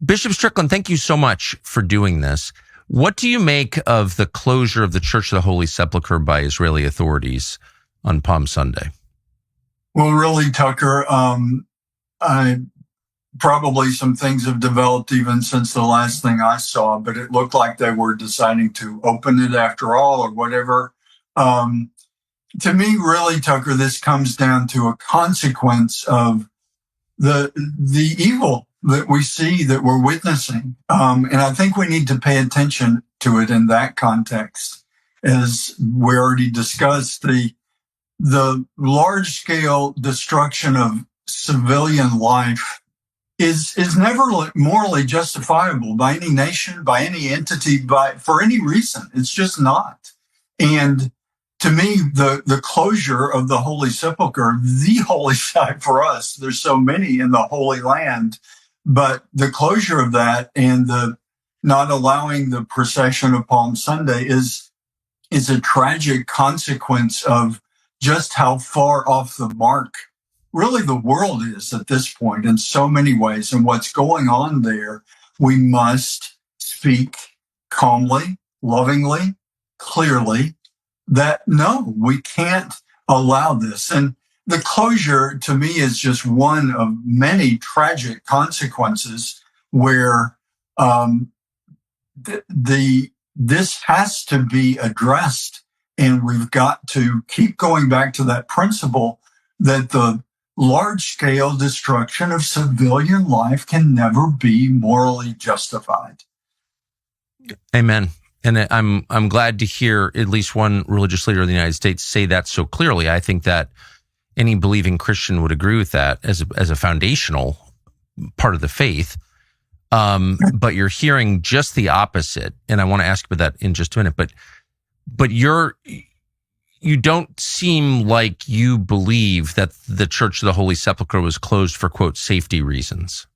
Bishop Strickland, thank you so much for doing this. What do you make of the closure of the Church of the Holy Sepulchre by Israeli authorities on Palm Sunday? Well, really, Tucker, probably some things have developed even since the last thing I saw, but it looked like they were deciding to open it after all or whatever. To me, really, Tucker, this comes down to a consequence of the evil that we see, that we're witnessing. And I think we need to pay attention to it in that context. As we already discussed, the large-scale destruction of civilian life is never morally justifiable by any nation, by any entity, for any reason. It's just not. And to me, the closure of the Holy Sepulchre, the holy site for us, there's so many in the Holy Land, but the closure of that and the not allowing the procession of Palm Sunday is a tragic consequence of just how far off the mark really the world is at this point in so many ways. And what's going on there, we must speak calmly, lovingly, clearly, that no, we can't allow this. And the closure to me is just one of many tragic consequences where this has to be addressed. And we've got to keep going back to that principle that the large-scale destruction of civilian life can never be morally justified. Amen. And I'm glad to hear at least one religious leader in the United States say that so clearly. I think that any believing Christian would agree with that as a foundational part of the faith. But you're hearing just the opposite, and I want to ask about that in just a minute. But you don't seem like you believe that the Church of the Holy Sepulchre was closed for, quote, safety reasons.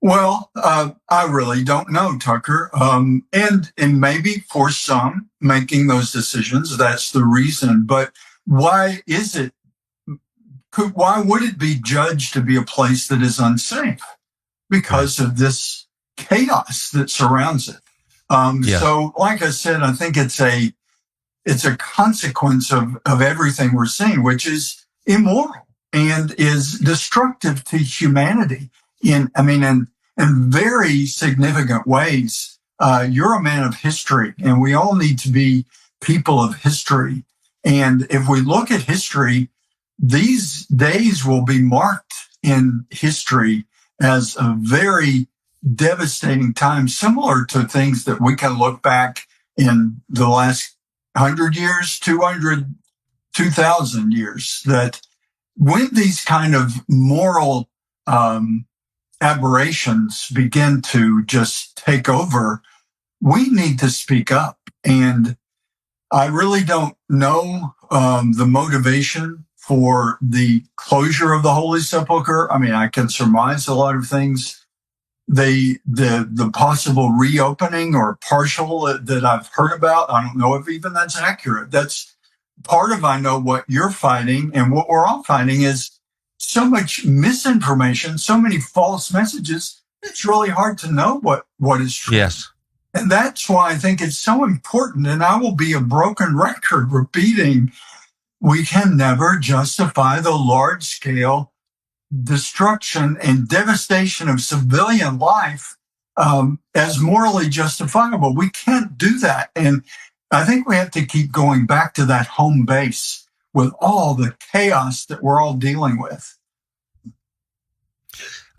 Well, I really don't know, Tucker. And maybe for some making those decisions, that's the reason. But why is it? Why would it be judged to be a place that is unsafe? Because of this chaos that surrounds it. So, like I said, I think it's a consequence of everything we're seeing, which is immoral and is destructive to humanity in very significant ways. You're a man of history, and we all need to be people of history. And if we look at history, these days will be marked in history as a very devastating time, similar to things that we can look back in the last 100 years, 200, 2,000 years, that when these kind of moral aberrations begin to just take over, we need to speak up. And I really don't know the motivation for the closure of the Holy Sepulchre. I mean, I can surmise a lot of things. The possible reopening or partial that I've heard about, I don't know if even that's accurate. That's part of, I know, what you're fighting, and what we're all fighting is so much misinformation, so many false messages. It's really hard to know what is true. Yes. And that's why I think it's so important. And I will be a broken record repeating, we can never justify the large scale destruction and devastation of civilian life as morally justifiable. We can't do that. And I think we have to keep going back to that home base with all the chaos that we're all dealing with.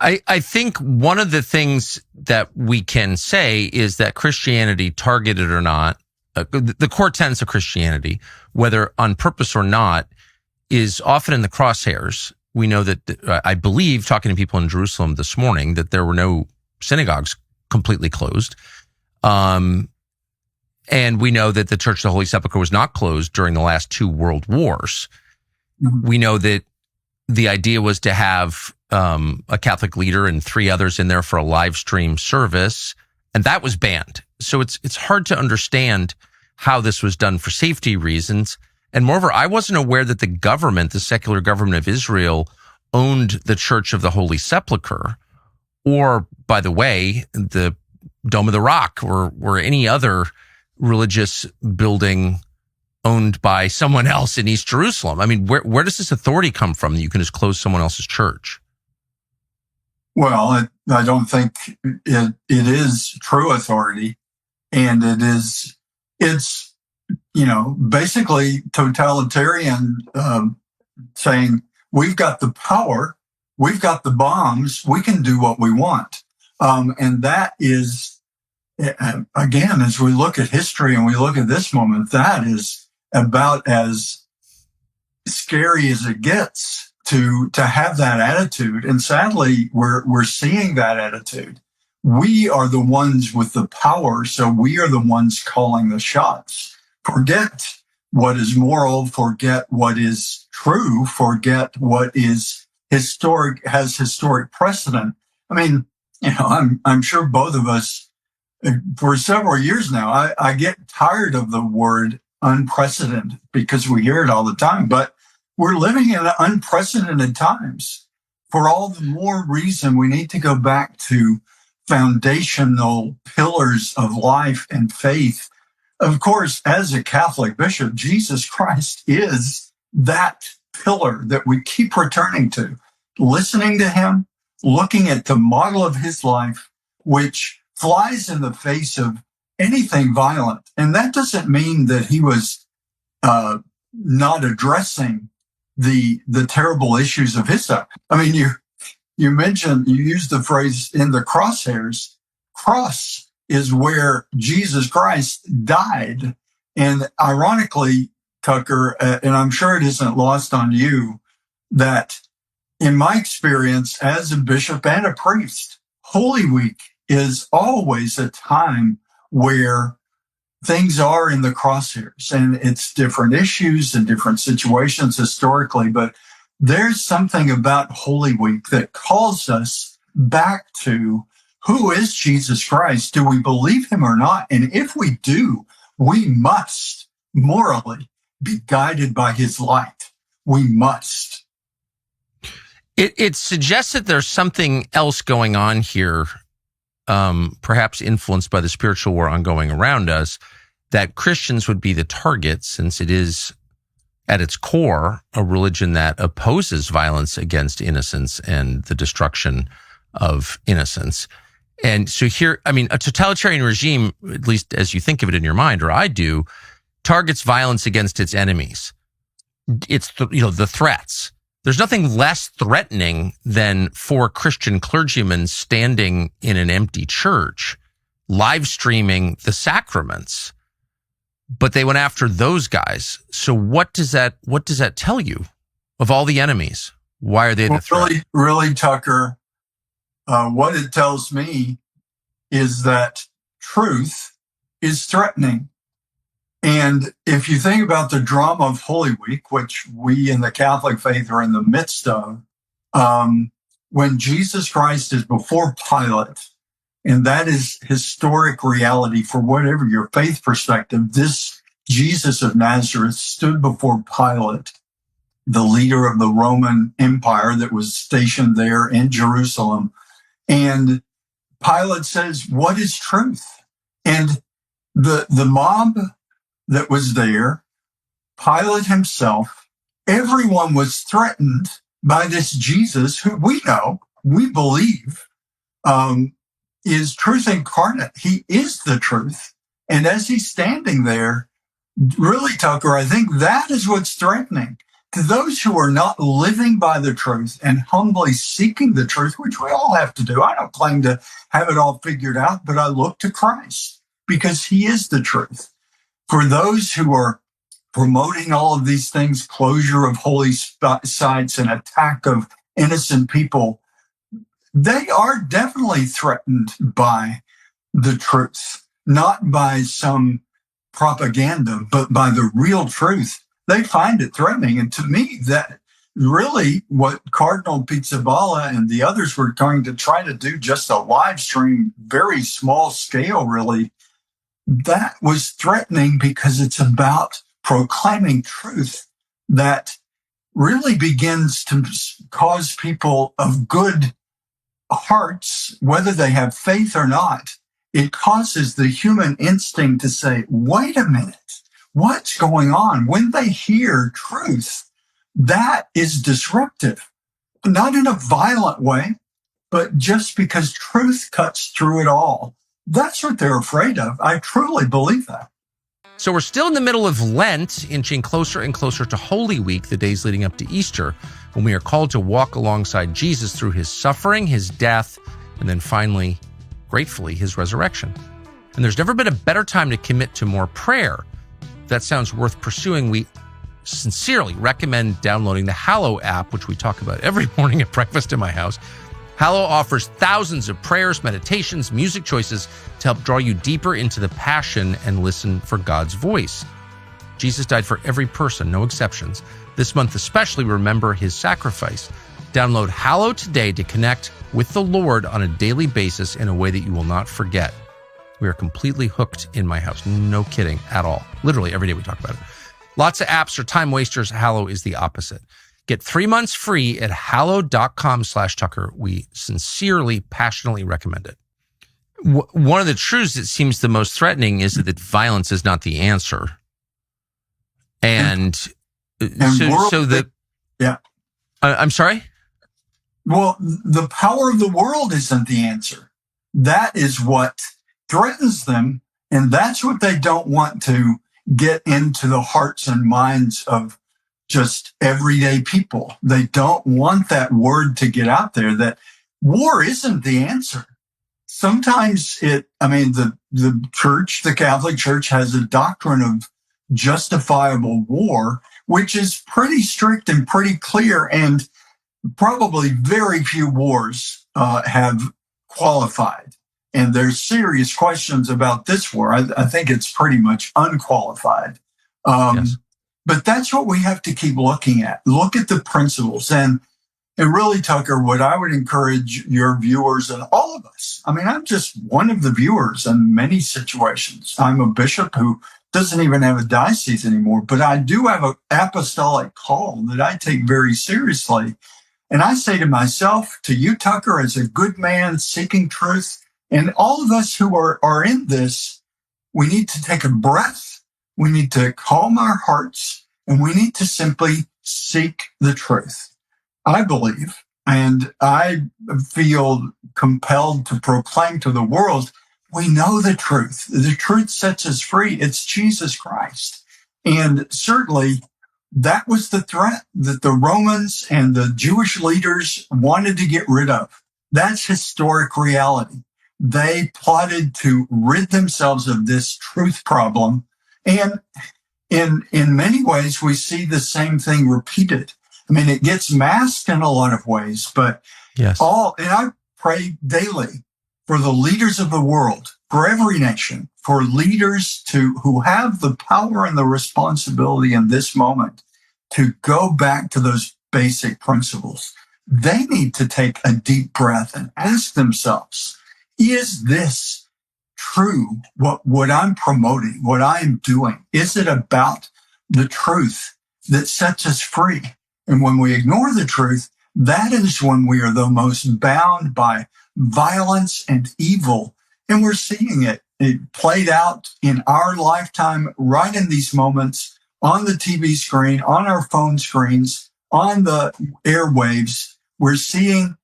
I think one of the things that we can say is that Christianity, targeted or not, the core tenets of Christianity, whether on purpose or not, is often in the crosshairs. We know that, I believe, talking to people in Jerusalem this morning, that there were no synagogues completely closed. And we know that the Church of the Holy Sepulchre was not closed during the last two world wars. Mm-hmm. We know that the idea was to have a Catholic leader and three others in there for a live stream service, and that was banned. So it's hard to understand how this was done for safety reasons. And moreover, I wasn't aware that the government, the secular government of Israel, owned the Church of the Holy Sepulchre, or, by the way, the Dome of the Rock or any other religious building owned by someone else in East Jerusalem. I mean, where does this authority come from that you can just close someone else's church? Well, I don't think it is true authority, and it's basically totalitarian, saying we've got the power, we've got the bombs, we can do what we want, and that is, again, as we look at history and we look at this moment, that is about as scary as it gets to have that attitude. And sadly, we're seeing that attitude. We are the ones with the power, so we are the ones calling the shots. Forget what is moral, forget what is true, forget what is has historic precedent. I mean, I'm sure both of us, for several years now, I get tired of the word unprecedented because we hear it all the time, but we're living in unprecedented times. For all the more reason we need to go back to foundational pillars of life and faith. Of course, as a Catholic bishop, Jesus Christ is that pillar that we keep returning to, listening to him, looking at the model of his life, which flies in the face of anything violent. And that doesn't mean that he was not addressing the terrible issues of his time. I mean, you used the phrase in the crosshairs. Cross is where Jesus Christ died. And ironically, Tucker, and I'm sure it isn't lost on you, that in my experience as a bishop and a priest, Holy Week is always a time where things are in the crosshairs, and it's different issues and different situations historically, but there's something about Holy Week that calls us back to who is Jesus Christ? Do we believe him or not? And if we do, we must morally be guided by his light. We must. It suggests that there's something else going on here, perhaps influenced by the spiritual war ongoing around us, that Christians would be the target, since it is at its core a religion that opposes violence against innocence and the destruction of innocence. And so here, I mean, a totalitarian regime, at least as you think of it in your mind, or I do, targets violence against its enemies. It's the threats. There's nothing less threatening than for Christian clergymen standing in an empty church, live streaming the sacraments. But they went after those guys. So what does that tell you of all the enemies? Why are they the threat? Really, Tucker, what it tells me is that truth is threatening. And if you think about the drama of Holy Week, which we in the Catholic faith are in the midst of, when Jesus Christ is before Pilate, and that is historic reality for whatever your faith perspective, this Jesus of Nazareth stood before Pilate, the leader of the Roman Empire that was stationed there in Jerusalem. And Pilate says, what is truth? And the mob that was there, Pilate himself, everyone was threatened by this Jesus who we believe, is truth incarnate. He is the truth. And as he's standing there, really, Tucker, I think that is what's threatening to those who are not living by the truth and humbly seeking the truth, which we all have to do. I don't claim to have it all figured out, but I look to Christ because he is the truth. For those who are promoting all of these things, closure of holy sites and attack of innocent people, they are definitely threatened by the truth, not by some propaganda, but by the real truth. They find it threatening. And to me, that really what Cardinal Pizzaballa and the others were going to try to do, just a live stream, very small scale, really, that was threatening because it's about proclaiming truth that really begins to cause people of good hearts, whether they have faith or not, it causes the human instinct to say, wait a minute, what's going on? When they hear truth, that is disruptive, not in a violent way, but just because truth cuts through it all. That's what they're afraid of. I truly believe that. So we're still in the middle of Lent, inching closer and closer to Holy Week, the days leading up to Easter, when we are called to walk alongside Jesus through his suffering, his death, and then finally, gratefully, his resurrection. And there's never been a better time to commit to more prayer. If that sounds worth pursuing, we sincerely recommend downloading the Hallow app, which we talk about every morning at breakfast in my house. Hallow offers thousands of prayers, meditations, music choices to help draw you deeper into the passion and listen for God's voice. Jesus died for every person, no exceptions. This month especially, remember his sacrifice. Download Hallow today to connect with the Lord on a daily basis in a way that you will not forget. We are completely hooked in my house. No kidding at all. Literally every day we talk about it. Lots of apps are time wasters. Hallow is the opposite. Get 3 months free at hallow.com/Tucker. We sincerely, passionately recommend it. One of the truths that seems the most threatening is that violence is not the answer. I'm sorry? Well, the power of the world isn't the answer. That is what threatens them. And that's what they don't want to get into the hearts and minds of just everyday people. They don't want that word to get out there that war isn't the answer. Sometimes the church, the Catholic Church, has a doctrine of justifiable war, which is pretty strict and pretty clear, and probably very few wars have qualified. And there's serious questions about this war. I think it's pretty much unqualified. Yes. But that's what we have to keep looking at. Look at the principles. And really, Tucker, what I would encourage your viewers and all of us, I'm just one of the viewers in many situations. I'm a bishop who doesn't even have a diocese anymore, but I do have an apostolic call that I take very seriously. And I say to myself, to you, Tucker, as a good man seeking truth, and all of us who are in this, we need to take a breath. We need to calm our hearts, and we need to simply seek the truth. I believe, and I feel compelled to proclaim to the world, we know the truth. The truth sets us free. It's Jesus Christ. And certainly that was the threat that the Romans and the Jewish leaders wanted to get rid of. That's historic reality. They plotted to rid themselves of this truth problem. And in many ways, we see the same thing repeated. It gets masked in a lot of ways, but yes. And I pray daily for the leaders of the world, for every nation, for leaders who have the power and the responsibility in this moment to go back to those basic principles. They need to take a deep breath and ask themselves, is this true, what I'm promoting, what I'm doing? Is it about the truth that sets us free? And when we ignore the truth, that is when we are the most bound by violence and evil. And we're seeing it played out in our lifetime, right in these moments, on the TV screen, on our phone screens, on the airwaves. We're seeing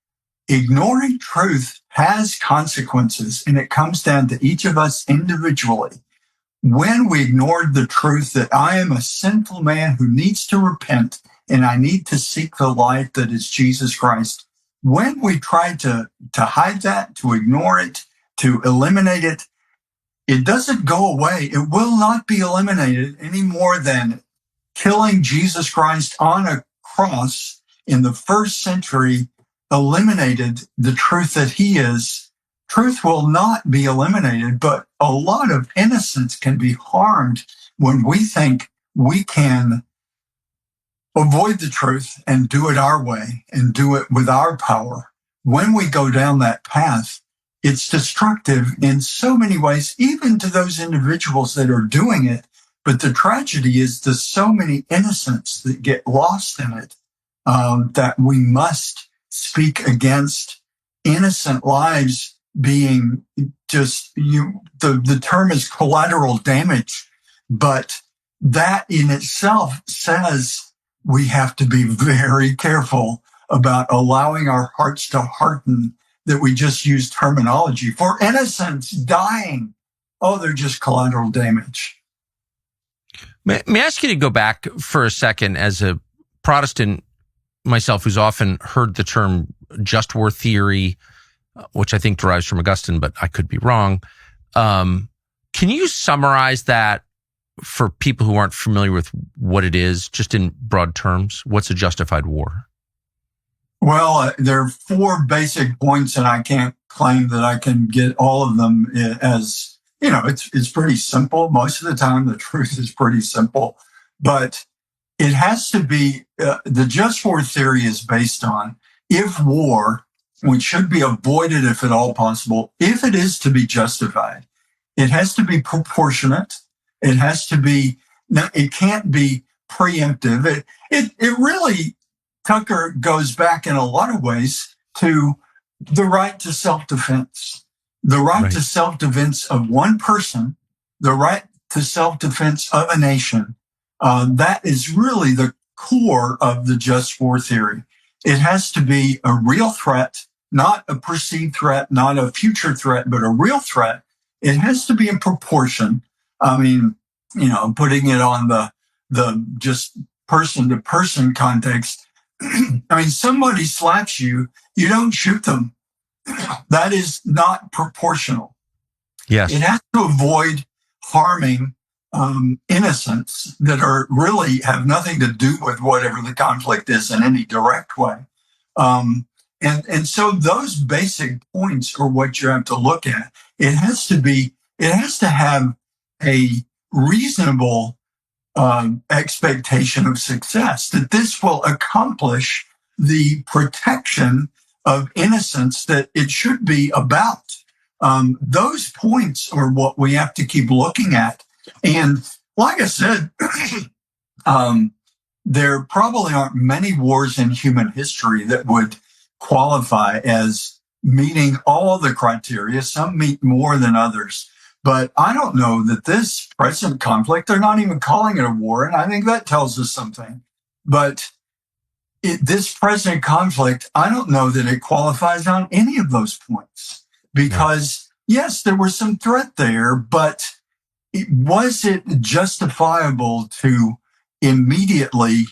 ignoring truth has consequences, and it comes down to each of us individually. When we ignored the truth that I am a sinful man who needs to repent and I need to seek the light that is Jesus Christ, when we try to hide that, to ignore it, to eliminate it, it doesn't go away. It will not be eliminated any more than killing Jesus Christ on a cross in the first century eliminated the truth that he is. Truth will not be eliminated, but a lot of innocence can be harmed when we think we can avoid the truth and do it our way and do it with our power. When we go down that path, it's destructive in so many ways, even to those individuals that are doing it. But the tragedy is there's so many innocents that get lost in it that we must speak against innocent lives being just, the term is collateral damage, but that in itself says we have to be very careful about allowing our hearts to harden, that we just use terminology for innocents dying. Oh, they're just collateral damage. May I ask you to go back for a second, as a Protestant myself who's often heard the term just war theory, which I think derives from Augustine, but I could be wrong. Can you summarize that for people who aren't familiar with what it is, just in broad terms? What's a justified war? Well, there are 4 basic points, and I can't claim that I can get all of them as, it's pretty simple. Most of the time, the truth is pretty simple, but it has to be, the just war theory is based on, if war, which should be avoided if at all possible, if it is to be justified, it has to be proportionate. It has to be, it can't be preemptive. It really, Tucker, goes back in a lot of ways to the right to self-defense, the right to self-defense of one person, the right to self-defense of a nation. That is really the core of the just war theory. It has to be a real threat, not a perceived threat, not a future threat, but a real threat. It has to be in proportion. I mean, putting it on the just person to person context. I mean, somebody slaps you, you don't shoot them. That is not proportional. Yes. It has to avoid harming innocents that are really have nothing to do with whatever the conflict is in any direct way. And so those basic points are what you have to look at. It has to have a reasonable expectation of success, that this will accomplish the protection of innocence that it should be about. Those points are what we have to keep looking at. And like I said, there probably aren't many wars in human history that would qualify as meeting all the criteria. Some meet more than others. But I don't know that this present conflict, they're not even calling it a war, and I think that tells us something. But this present conflict, I don't know that it qualifies on any of those points. Because, yes, there was some threat there, but was it justifiable to immediately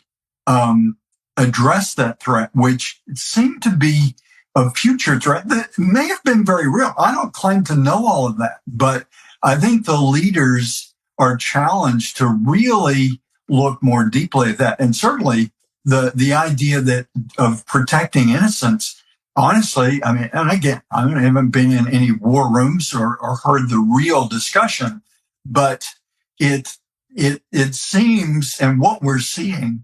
address that threat, which seemed to be a future threat that may have been very real? I don't claim to know all of that, but I think the leaders are challenged to really look more deeply at that. And certainly the idea that of protecting innocence, honestly, I mean, and again, I haven't been in any war rooms or heard the real discussion, but it seems, and what we're seeing,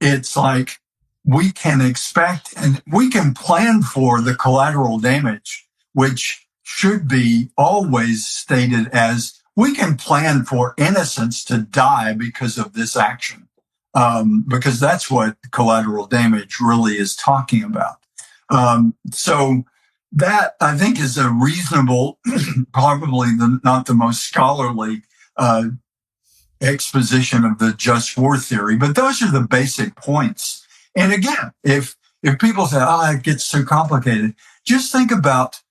it's like we can expect and we can plan for the collateral damage, which should be always stated as we can plan for innocents to die because of this action, because that's what collateral damage really is talking about. So that, I think, is a reasonable, probably not the most scholarly exposition of the just war theory, but those are the basic points. And again, if people say, it gets so complicated, just think about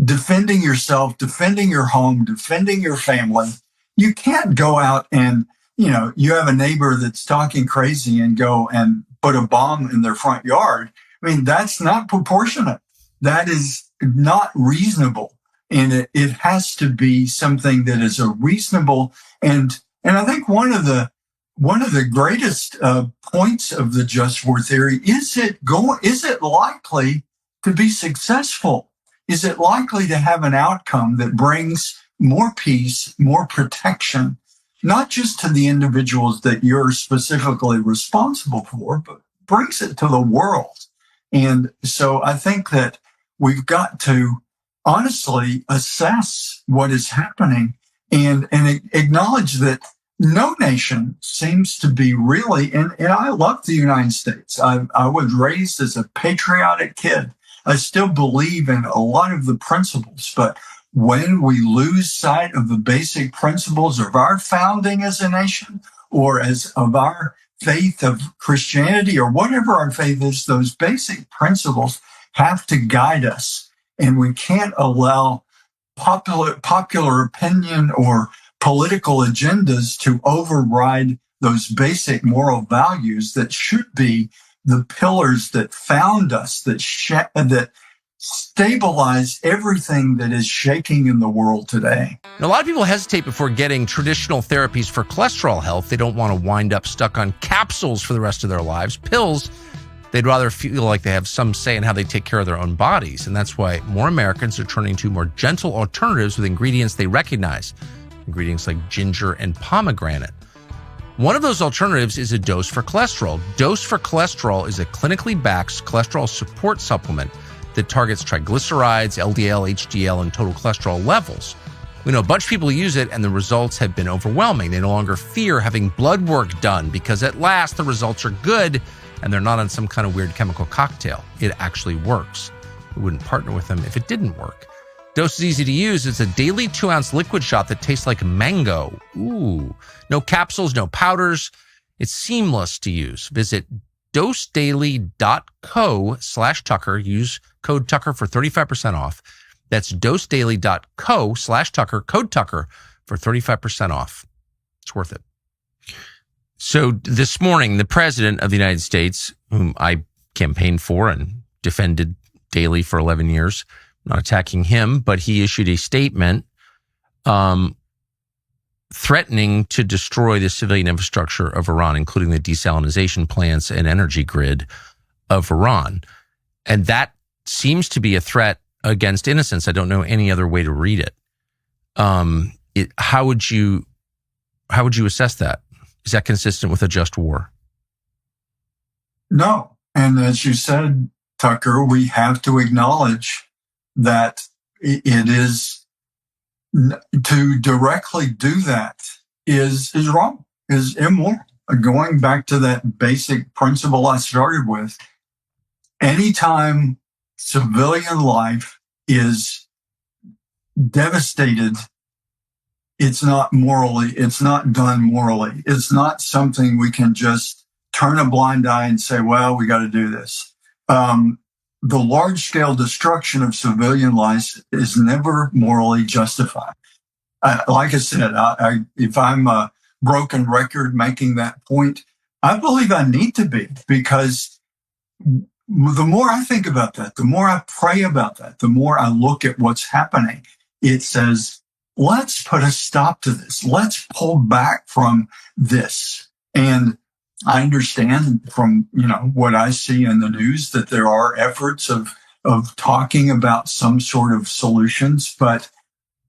defending yourself, defending your home, defending your family. You can't go out and, you have a neighbor that's talking crazy and go and put a bomb in their front yard. I mean, that's not proportionate. That is not reasonable. And it has to be something that is a reasonable, and I think one of the greatest points of the just war theory is it likely to be successful? Is it likely to have an outcome that brings more peace, more protection, not just to the individuals that you're specifically responsible for, but brings it to the world? And so I think that we've got to honestly assess what is happening and acknowledge that no nation seems to be really, and I love the United States. I was raised as a patriotic kid. I still believe in a lot of the principles, but when we lose sight of the basic principles of our founding as a nation, or of our faith of Christianity, or whatever our faith is, those basic principles have to guide us. And we can't allow popular opinion or political agendas to override those basic moral values that should be the pillars that found us, that stabilize everything that is shaking in the world today. And a lot of people hesitate before getting traditional therapies for cholesterol health. They don't want to wind up stuck on capsules for the rest of their lives. Pills, they'd rather feel like they have some say in how they take care of their own bodies. And that's why more Americans are turning to more gentle alternatives with ingredients they recognize. Ingredients like ginger and pomegranate. One of those alternatives is a Dose for Cholesterol. Dose for Cholesterol is a clinically backed cholesterol support supplement that targets triglycerides, LDL, HDL, and total cholesterol levels. We know a bunch of people use it, and the results have been overwhelming. They no longer fear having blood work done because at last the results are good and they're not on some kind of weird chemical cocktail. It actually works. We wouldn't partner with them if it didn't work. Dose is easy to use. It's a daily 2-ounce liquid shot that tastes like mango. Ooh. No capsules, no powders. It's seamless to use. Visit dosedaily.co/Tucker. Use code Tucker for 35% off. That's dosedaily.co/Tucker, code Tucker for 35% off. It's worth it. So this morning, the president of the United States, whom I campaigned for and defended daily for 11 years, not attacking him, but he issued a statement threatening to destroy the civilian infrastructure of Iran, including the desalination plants and energy grid of Iran. And that seems to be a threat against innocence. I don't know any other way to read it. How would you assess that? Is that consistent with a just war? No. And as you said, Tucker, we have to acknowledge that it is, to directly do that is wrong, is immoral. Going back to that basic principle I started with, anytime civilian life is devastated, it's not done morally. It's not something we can just turn a blind eye and say, well, we got to do this. The large-scale destruction of civilian lives is never morally justified. Like I said, if I'm a broken record making that point, I believe I need to be, because the more I think about that, the more I pray about that, the more I look at what's happening, it says, let's put a stop to this. Let's pull back from this. And I understand from, what I see in the news that there are efforts of talking about some sort of solutions, but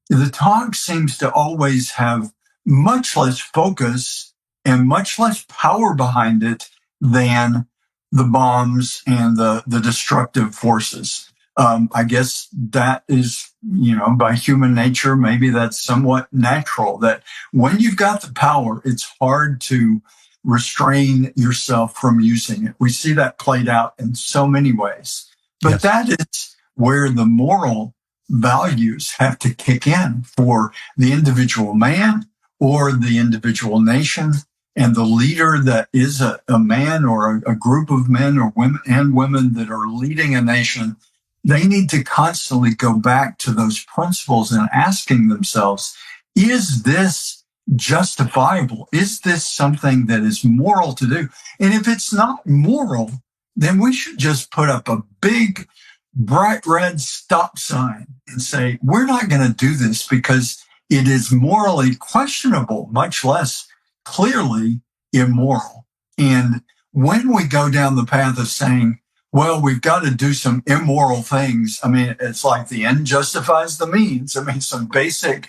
the talk seems to always have much less focus and much less power behind it than the bombs and the destructive forces. I guess that is, by human nature, maybe that's somewhat natural, that when you've got the power, it's hard to restrain yourself from using it. We see that played out in so many ways. But yes, that is where the moral values have to kick in for the individual man or the individual nation. And the leader that is a man or a group of men or women that are leading a nation, they need to constantly go back to those principles and asking themselves, is this justifiable? Is this something that is moral to do? And if it's not moral, then we should just put up a big, bright red stop sign and say, we're not going to do this because it is morally questionable, much less clearly immoral. And when we go down the path of saying, well, we've got to do some immoral things, it's like the end justifies the means. Some basic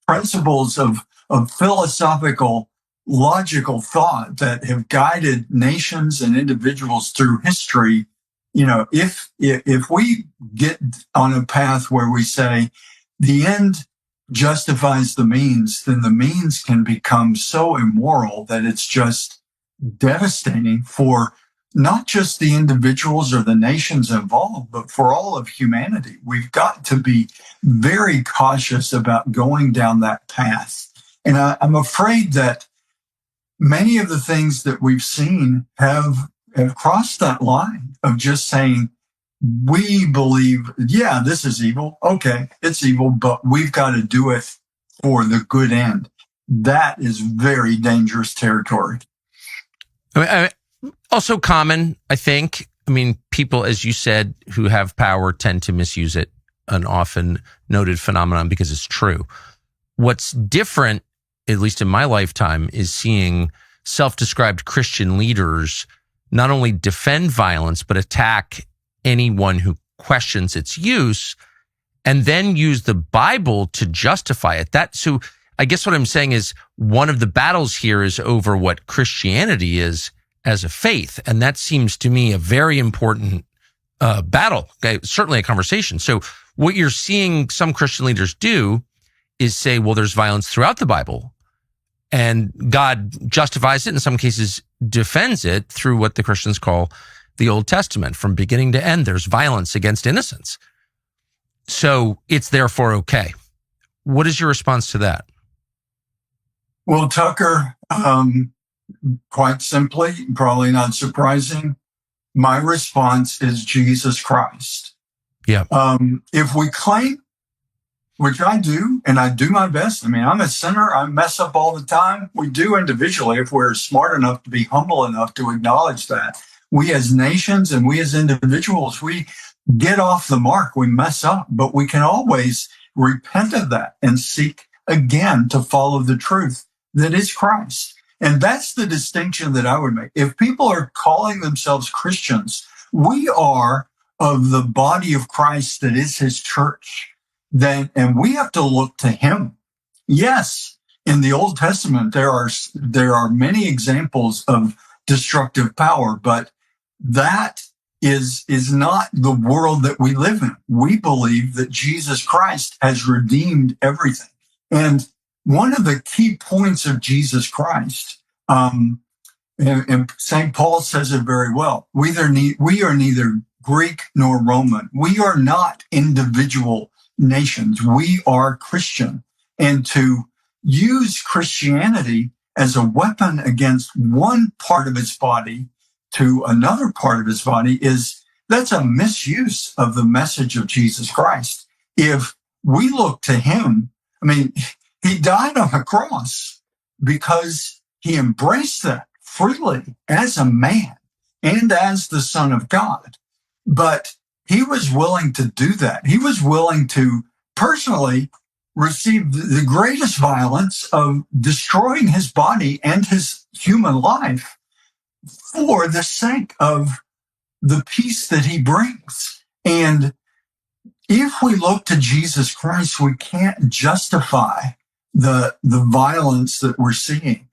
principles of philosophical, logical thought that have guided nations and individuals through history. If we get on a path where we say the end justifies the means, then the means can become so immoral that it's just devastating for not just the individuals or the nations involved, but for all of humanity. We've got to be very cautious about going down that path. And I'm afraid that many of the things that we've seen have crossed that line of just saying, we believe, yeah, this is evil. Okay, it's evil, but we've got to do it for the good end. That is very dangerous territory. Also common, I think. I mean, people, as you said, who have power tend to misuse it, an often noted phenomenon because it's true. What's different, at least in my lifetime, is seeing self-described Christian leaders not only defend violence, but attack anyone who questions its use and then use the Bible to justify it. So I guess what I'm saying is one of the battles here is over what Christianity is as a faith. And that seems to me a very important battle, okay? Certainly a conversation. So what you're seeing some Christian leaders do is say, well, there's violence throughout the Bible. And God justifies it, in some cases defends it through what the Christians call the Old Testament. From beginning to end, there's violence against innocence. So it's therefore okay. What is your response to that? Well, Tucker, quite simply, probably not surprising, my response is Jesus Christ. Yeah. If we claim, which I do, and I do my best. I mean, I'm a sinner. I mess up all the time. We do individually if we're smart enough to be humble enough to acknowledge that. We as nations and we as individuals, we get off the mark. We mess up, but we can always repent of that and seek again to follow the truth that is Christ. And that's the distinction that I would make. If people are calling themselves Christians, we are of the body of Christ that is his church. And we have to look to him. Yes, in the Old Testament, there are many examples of destructive power, but that is not the world that we live in. We believe that Jesus Christ has redeemed everything. And one of the key points of Jesus Christ, and St. Paul says it very well, we are neither Greek nor Roman. We are not individual nations. We are Christian. And to use Christianity as a weapon against one part of its body to another part of its body that's a misuse of the message of Jesus Christ. If we look to him, I mean, he died on a cross because he embraced that freely as a man and as the Son of God. But he was willing to do that. He was willing to personally receive the greatest violence of destroying his body and his human life for the sake of the peace that he brings. And if we look to Jesus Christ, we can't justify the violence that we're seeing.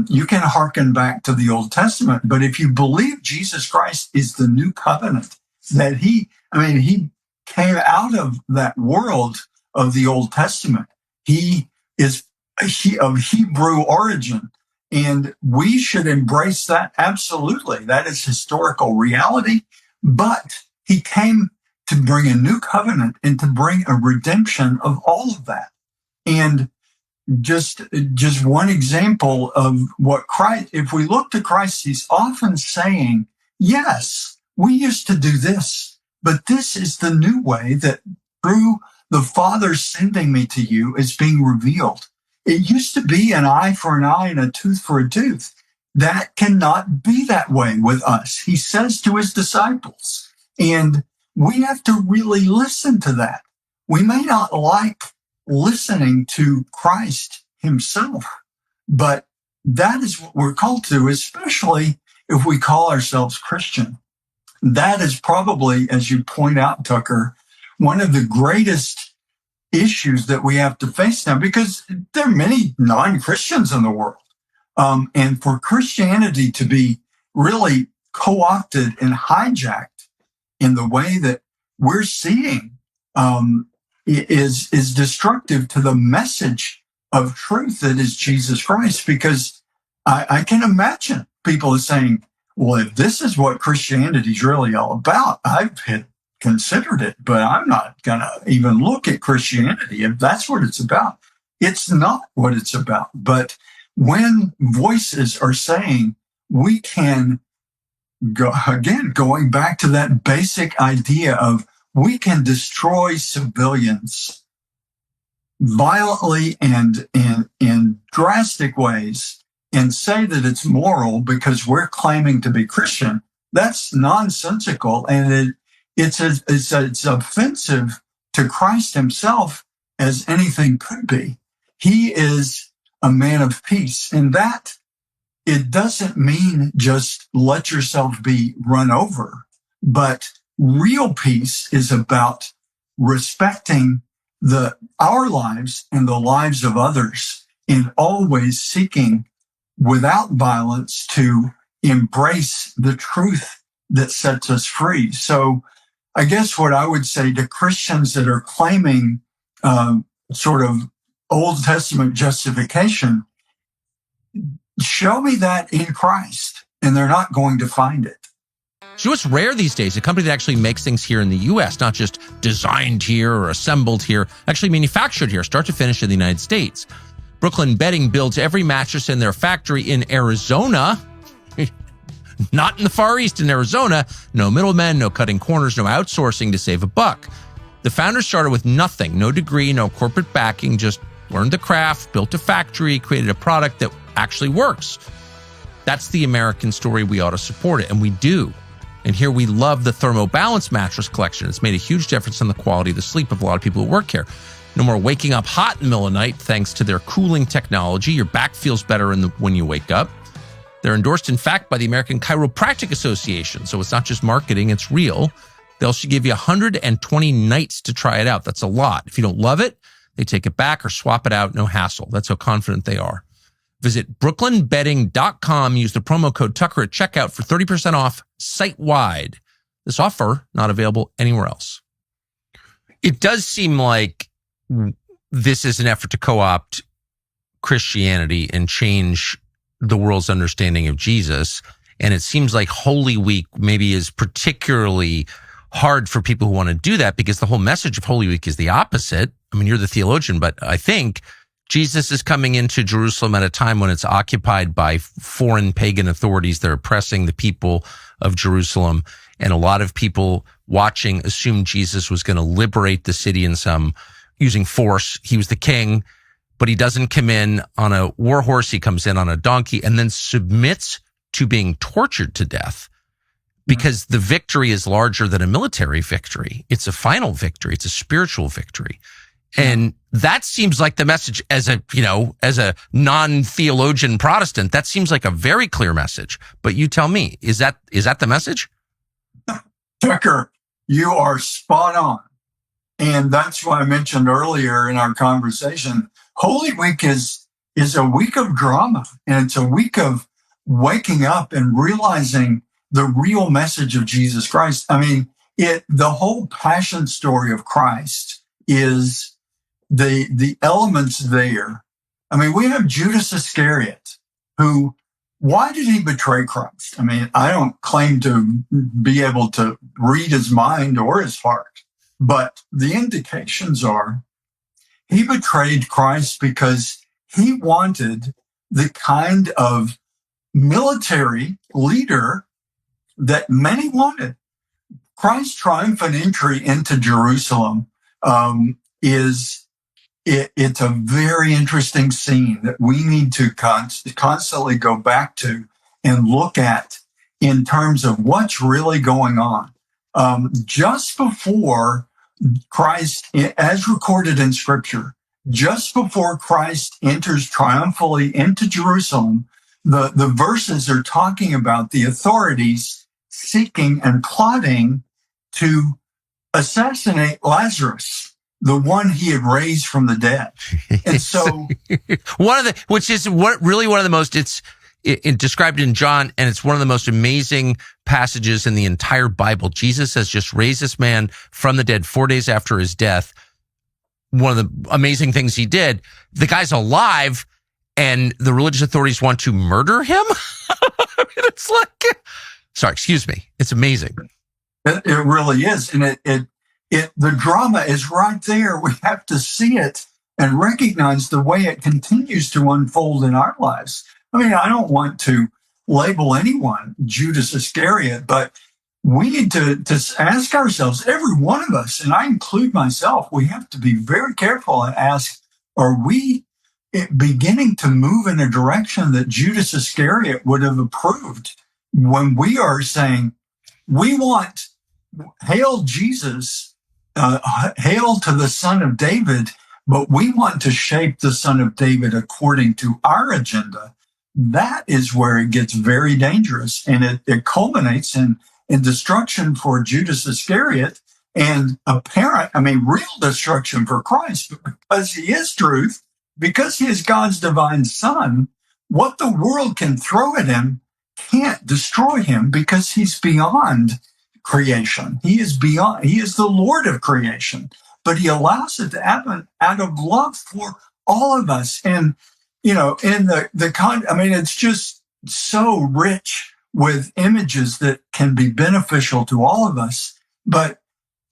You can hearken back to the Old Testament, but if you believe Jesus Christ is the new covenant, that he came out of that world of the Old Testament. He is of Hebrew origin, and we should embrace that absolutely. That is historical reality, but he came to bring a new covenant and to bring a redemption of all of that. And just one example of what Christ, if we look to Christ, he's often saying, yes, we used to do this, but this is the new way that through the Father sending me to you is being revealed. It used to be an eye for an eye and a tooth for a tooth. That cannot be that way with us, he says to his disciples. And we have to really listen to that. We may not like listening to Christ himself, but that is what we're called to, especially if we call ourselves Christian. That is probably, as you point out, Tucker, one of the greatest issues that we have to face now, because there are many non-Christians in the world. And for Christianity to be really co-opted and hijacked in the way that we're seeing is destructive to the message of truth that is Jesus Christ. Because I can imagine people saying, well, if this is what Christianity is really all about, I've considered it, but I'm not going to even look at Christianity if that's what it's about. It's not what it's about. But when voices are saying we can go, again, going back to that basic idea of we can destroy civilians violently and in drastic ways and say that it's moral because we're claiming to be Christian, that's nonsensical. And it's offensive to Christ himself as anything could be. He is a man of peace. And that, it doesn't mean just let yourself be run over, but real peace is about respecting our lives and the lives of others, and always seeking without violence to embrace the truth that sets us free. So I guess what I would say to Christians that are claiming sort of Old Testament justification, show me that in Christ, and they're not going to find it. So it's rare these days, a company that actually makes things here in the U.S., not just designed here or assembled here, actually manufactured here, start to finish in the United States. Brooklyn Bedding builds every mattress in their factory in Arizona, not in the Far East, in Arizona. No middlemen, no cutting corners, no outsourcing to save a buck. The founders started with nothing, no degree, no corporate backing, just learned the craft, built a factory, created a product that actually works. That's the American story. We ought to support it, and we do. And here we love the ThermoBalance mattress collection. It's made a huge difference in the quality of the sleep of a lot of people who work here. No more waking up hot in the middle of the night thanks to their cooling technology. Your back feels better when you wake up. They're endorsed, in fact, by the American Chiropractic Association. So it's not just marketing, it's real. They'll also give you 120 nights to try it out. That's a lot. If you don't love it, they take it back or swap it out. No hassle. That's how confident they are. Visit brooklynbedding.com. Use the promo code Tucker at checkout for 30% off site-wide. This offer not available anywhere else. It does seem like this is an effort to co-opt Christianity and change the world's understanding of Jesus. And it seems like Holy Week maybe is particularly hard for people who want to do that, because the whole message of Holy Week is the opposite. I mean, you're the theologian, but I think Jesus is coming into Jerusalem at a time when it's occupied by foreign pagan authorities that are oppressing the people of Jerusalem. And a lot of people watching assumed Jesus was going to liberate the city in some using force. He was the king, but he doesn't come in on a war horse. He comes in on a donkey and then submits to being tortured to death, because the victory is larger than a military victory. It's a final victory. It's a spiritual victory. And that seems like the message as a non-theologian Protestant, that seems like a very clear message. But you tell me, is that the message? Tucker, you are spot on. And that's why I mentioned earlier in our conversation, Holy Week is a week of drama, and it's a week of waking up and realizing the real message of Jesus Christ. I mean, the whole passion story of Christ is the elements there. I mean, we have Judas Iscariot, who, why did he betray Christ? I mean, I don't claim to be able to read his mind or his heart, but the indications are he betrayed Christ because he wanted the kind of military leader that many wanted. Christ's triumphant entry into Jerusalem it's a very interesting scene that we need to constantly go back to and look at in terms of what's really going on. Just before Christ, as recorded in Scripture, just before Christ enters triumphantly into Jerusalem, the verses are talking about the authorities seeking and plotting to assassinate Lazarus, the one he had raised from the dead. And so one of the most, it's described in John, and it's one of the most amazing passages in the entire Bible. Jesus has just raised this man from the dead 4 days after his death. One of the amazing things he did, the guy's alive, and the religious authorities want to murder him. I mean, it's like, sorry, excuse me. It's amazing. It really is. And the drama is right there. We have to see it and recognize the way it continues to unfold in our lives. I mean, I don't want to label anyone Judas Iscariot, but we need to ask ourselves, every one of us, and I include myself, we have to be very careful and ask, are we beginning to move in a direction that Judas Iscariot would have approved when we are saying, we want, hail Jesus, hail to the Son of David, but we want to shape the Son of David according to our agenda? That is where it gets very dangerous, and it culminates in destruction for Judas Iscariot and real destruction for Christ. But because he is truth, because he is God's divine Son, what the world can throw at him can't destroy him, because he's beyond creation. He is the Lord of creation, but he allows it to happen out of love for all of us. And, it's just so rich with images that can be beneficial to all of us. But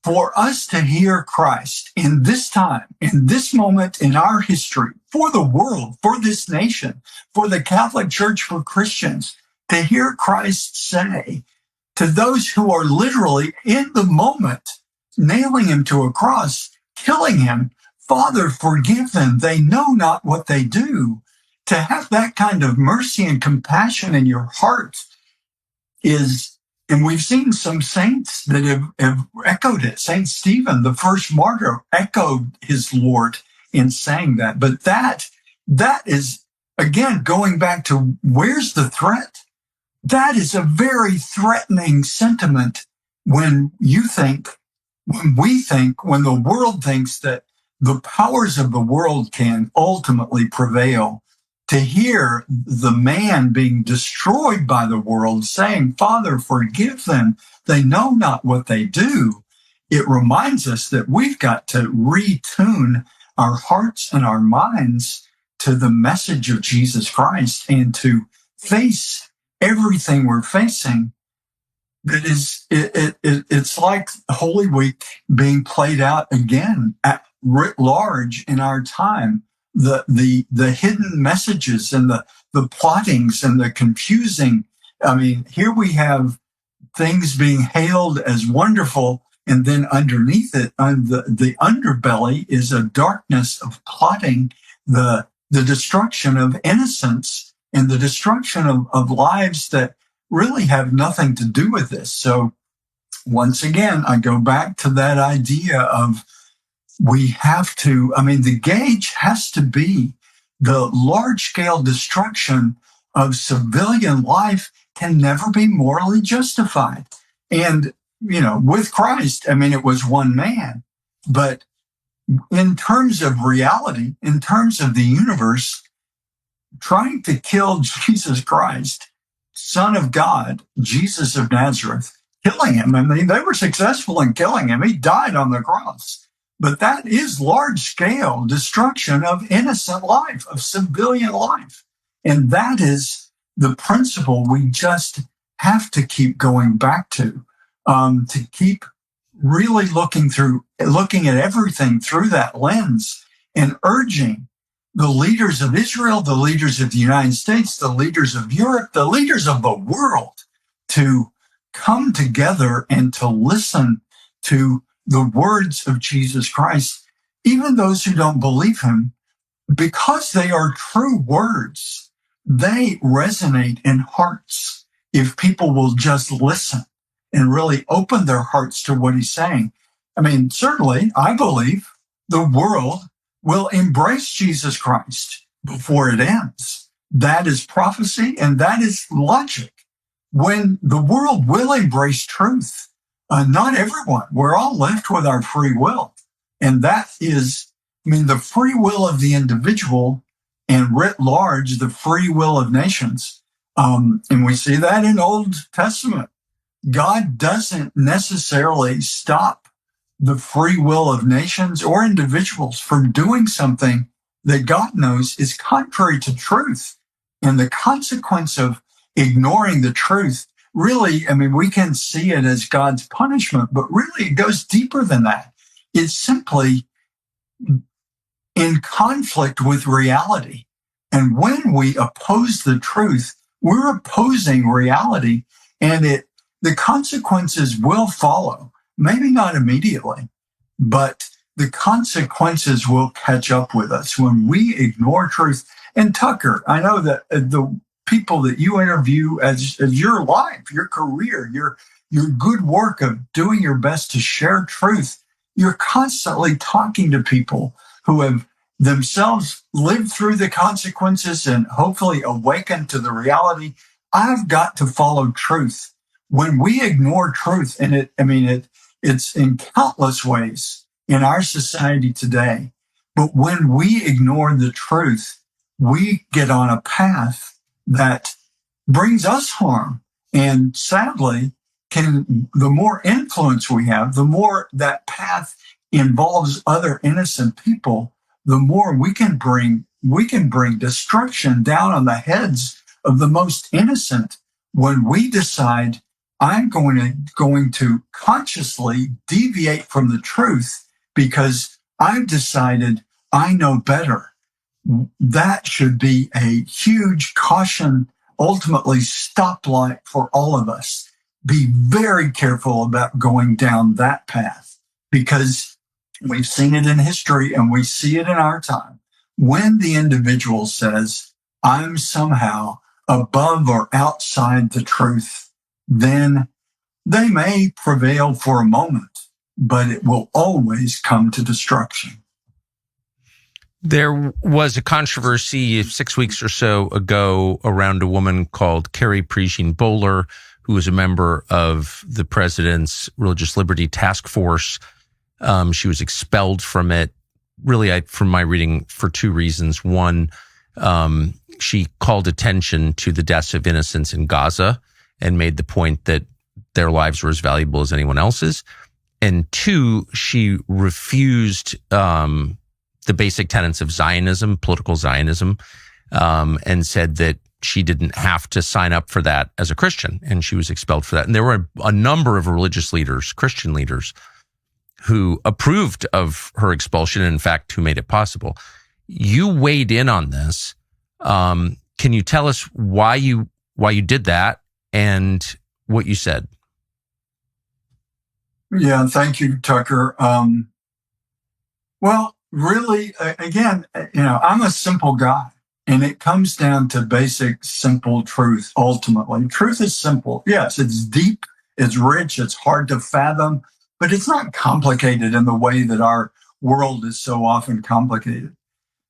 for us to hear Christ in this time, in this moment in our history, for the world, for this nation, for the Catholic Church, for Christians, to hear Christ say to those who are literally in the moment nailing him to a cross, killing him, Father, forgive them, they know not what they do. To have that kind of mercy and compassion in your heart is, and we've seen some saints that have echoed it. Saint Stephen, the first martyr, echoed his Lord in saying that. But that is, again, going back to where's the threat? That is a very threatening sentiment when we think, when the world thinks that the powers of the world can ultimately prevail. To hear the man being destroyed by the world saying, Father, forgive them, they know not what they do, it reminds us that we've got to retune our hearts and our minds to the message of Jesus Christ and to face everything we're facing. That is, it's like Holy Week being played out again writ large in our time. The hidden messages and the plottings and the confusing. I mean, here we have things being hailed as wonderful, and then underneath it, the underbelly is a darkness of plotting, the destruction of innocence and the destruction of lives that really have nothing to do with this. So once again, I go back to that idea of we have to, the gauge has to be the large-scale destruction of civilian life can never be morally justified. And, with Christ, it was one man. But in terms of reality, in terms of the universe, trying to kill Jesus Christ, Son of God, Jesus of Nazareth, killing him, they were successful in killing him. He died on the cross. But that is large-scale destruction of innocent life, of civilian life. And that is the principle we just have to keep going back to keep really looking at everything through that lens and urging the leaders of Israel, the leaders of the United States, the leaders of Europe, the leaders of the world to come together and to listen to the words of Jesus Christ, even those who don't believe him, because they are true words, they resonate in hearts if people will just listen and really open their hearts to what he's saying. Certainly, I believe the world will embrace Jesus Christ before it ends. That is prophecy and that is logic. When the world will embrace truth, not everyone. We're all left with our free will. And that is, the free will of the individual and writ large, the free will of nations. And we see that in Old Testament. God doesn't necessarily stop the free will of nations or individuals from doing something that God knows is contrary to truth. And the consequence of ignoring the truth, really, I mean, we can see it as God's punishment, but really it goes deeper than that. It's simply in conflict with reality. And when we oppose the truth, we're opposing reality, and the consequences will follow. Maybe not immediately, but the consequences will catch up with us when we ignore truth. And Tucker, I know that the people that you interview as your life, your career, your good work of doing your best to share truth, you're constantly talking to people who have themselves lived through the consequences and hopefully awakened to the reality. I've got to follow truth. When we ignore truth, and it's in countless ways in our society today, but when we ignore the truth, we get on a path that brings us harm. And sadly, the more influence we have, the more that path involves other innocent people, the more we can bring destruction down on the heads of the most innocent. When we decide, I'm going to consciously deviate from the truth because I've decided I know better, that should be a huge caution, ultimately stoplight for all of us. Be very careful about going down that path, because we've seen it in history and we see it in our time. When the individual says, I'm somehow above or outside the truth, then they may prevail for a moment, but it will always come to destruction. There was a controversy 6 weeks or so ago around a woman called Carrie Prejean Bowler, who was a member of the president's Religious Liberty Task Force. She was expelled from it, really, from my reading, for two reasons. One, she called attention to the deaths of innocents in Gaza and made the point that their lives were as valuable as anyone else's. And two, she refused the basic tenets of Zionism, political Zionism, and said that she didn't have to sign up for that as a Christian, and she was expelled for that. And there were a number of religious leaders, Christian leaders, who approved of her expulsion, and in fact, who made it possible. You weighed in on this. Can you tell us why you did that and what you said? Yeah, thank you, Tucker. Well, really, again, I'm a simple guy, and it comes down to basic, simple truth. Ultimately, truth is simple. Yes, it's deep, it's rich, it's hard to fathom, but it's not complicated in the way that our world is so often complicated.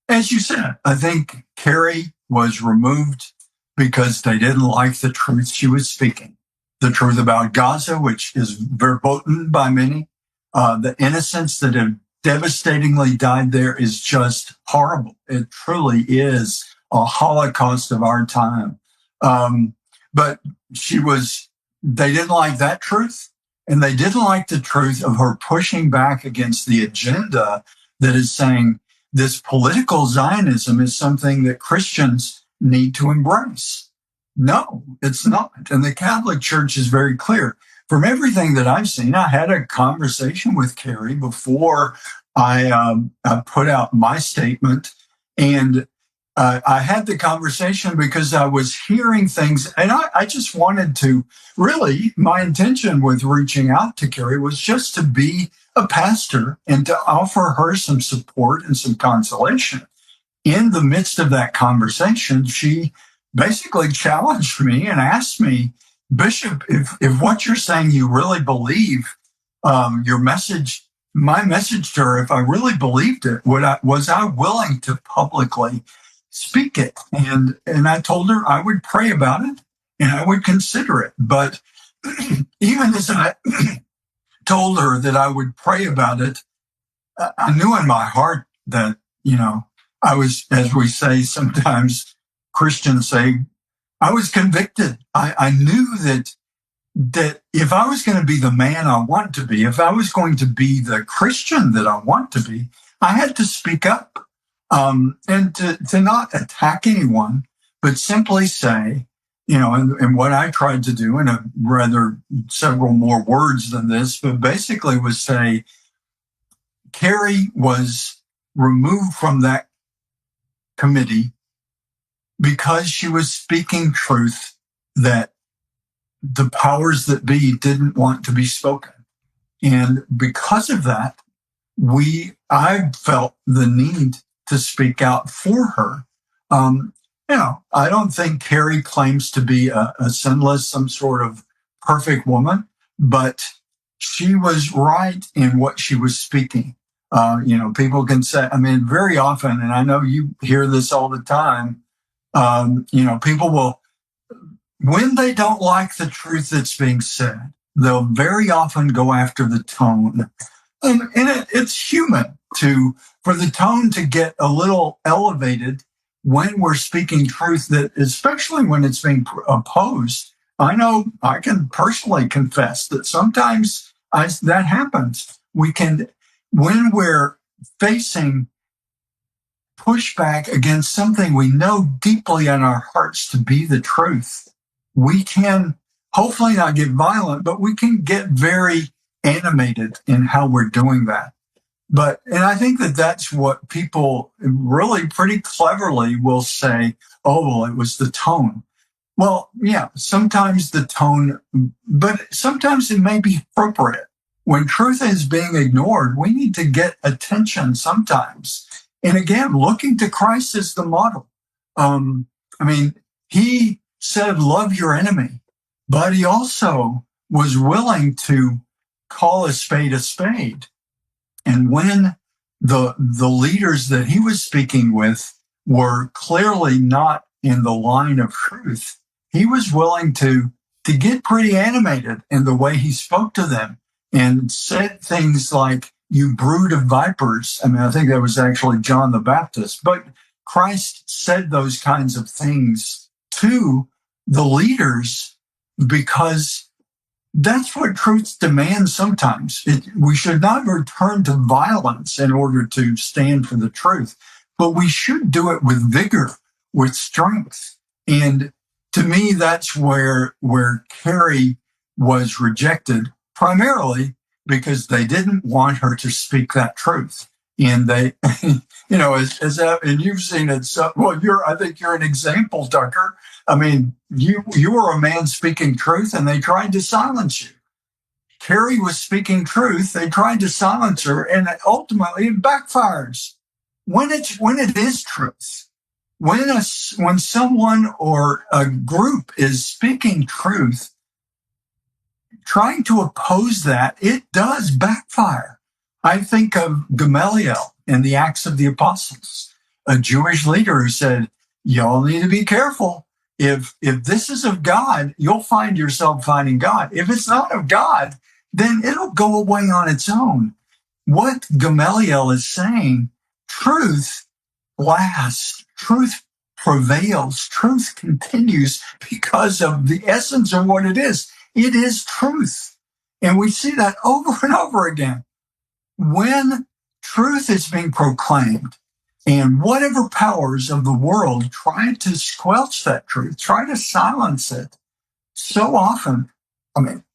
As you said, I think Carrie was removed because they didn't like the truth she was speaking. The truth about Gaza, which is verboten by many, the innocents that have devastatingly died there, is just horrible. It truly is a Holocaust of our time. But they didn't like that truth, and they didn't like the truth of her pushing back against the agenda that is saying this political Zionism is something that Christians need to embrace. No, it's not. And the Catholic Church is very clear. From everything that I've seen, I had a conversation with Carrie before I put out my statement. And I had the conversation because I was hearing things, and I just wanted to really, my intention with reaching out to Carrie was just to be a pastor and to offer her some support and some consolation. In the midst of that conversation, she basically challenged me and asked me, Bishop, if what you're saying you really believe, your message, my message to her, if I really believed it, was I willing to publicly speak it? And I told her I would pray about it and I would consider it. But even as I told her that I would pray about it, I knew in my heart that, I was, as we say sometimes, Christians say, I was convicted. I knew that if I was going to be the man I want to be, if I was going to be the Christian that I want to be, I had to speak up. And to not attack anyone, but simply say, and what I tried to do in a rather several more words than this, but basically was say, Carrie was removed from that committee because she was speaking truth that the powers that be didn't want to be spoken. And because of that, I felt the need to speak out for her. I don't think Carrie claims to be a sinless, some sort of perfect woman, but she was right in what she was speaking. People can say, very often, and I know you hear this all the time, people will, when they don't like the truth that's being said, they'll very often go after the tone. And it's human for the tone to get a little elevated when we're speaking truth, that especially when it's being opposed. I know I can personally confess that sometimes that happens. When we're facing pushback against something we know deeply in our hearts to be the truth, we can hopefully not get violent, but we can get very animated in how we're doing that. And I think that that's what people really pretty cleverly will say, oh, well, it was the tone. Well, yeah, sometimes the tone, but sometimes it may be appropriate. When truth is being ignored, we need to get attention sometimes. And again, looking to Christ as the model. He said, love your enemy, but he also was willing to call a spade a spade. And when the leaders that he was speaking with were clearly not in the line of truth, he was willing to get pretty animated in the way he spoke to them and said things like, you brood of vipers. I think that was actually John the Baptist, but Christ said those kinds of things to the leaders because that's what truth demands sometimes. We should not return to violence in order to stand for the truth, but we should do it with vigor, with strength. And to me, that's where Carrie was rejected, primarily because they didn't want her to speak that truth. And they, and you've seen it. So, well, I think you're an example, Tucker. You were a man speaking truth and they tried to silence you. Carrie was speaking truth. They tried to silence her, and ultimately it backfires. When it is truth, when someone or a group is speaking truth, trying to oppose that, it does backfire. I think of Gamaliel in the Acts of the Apostles, a Jewish leader who said, y'all need to be careful. If this is of God, you'll find yourself finding God. If it's not of God, then it'll go away on its own. What Gamaliel is saying, truth lasts, truth prevails, truth continues because of the essence of what it is. It is truth. And we see that over and over again. When truth is being proclaimed and whatever powers of the world try to squelch that truth, try to silence it, so often,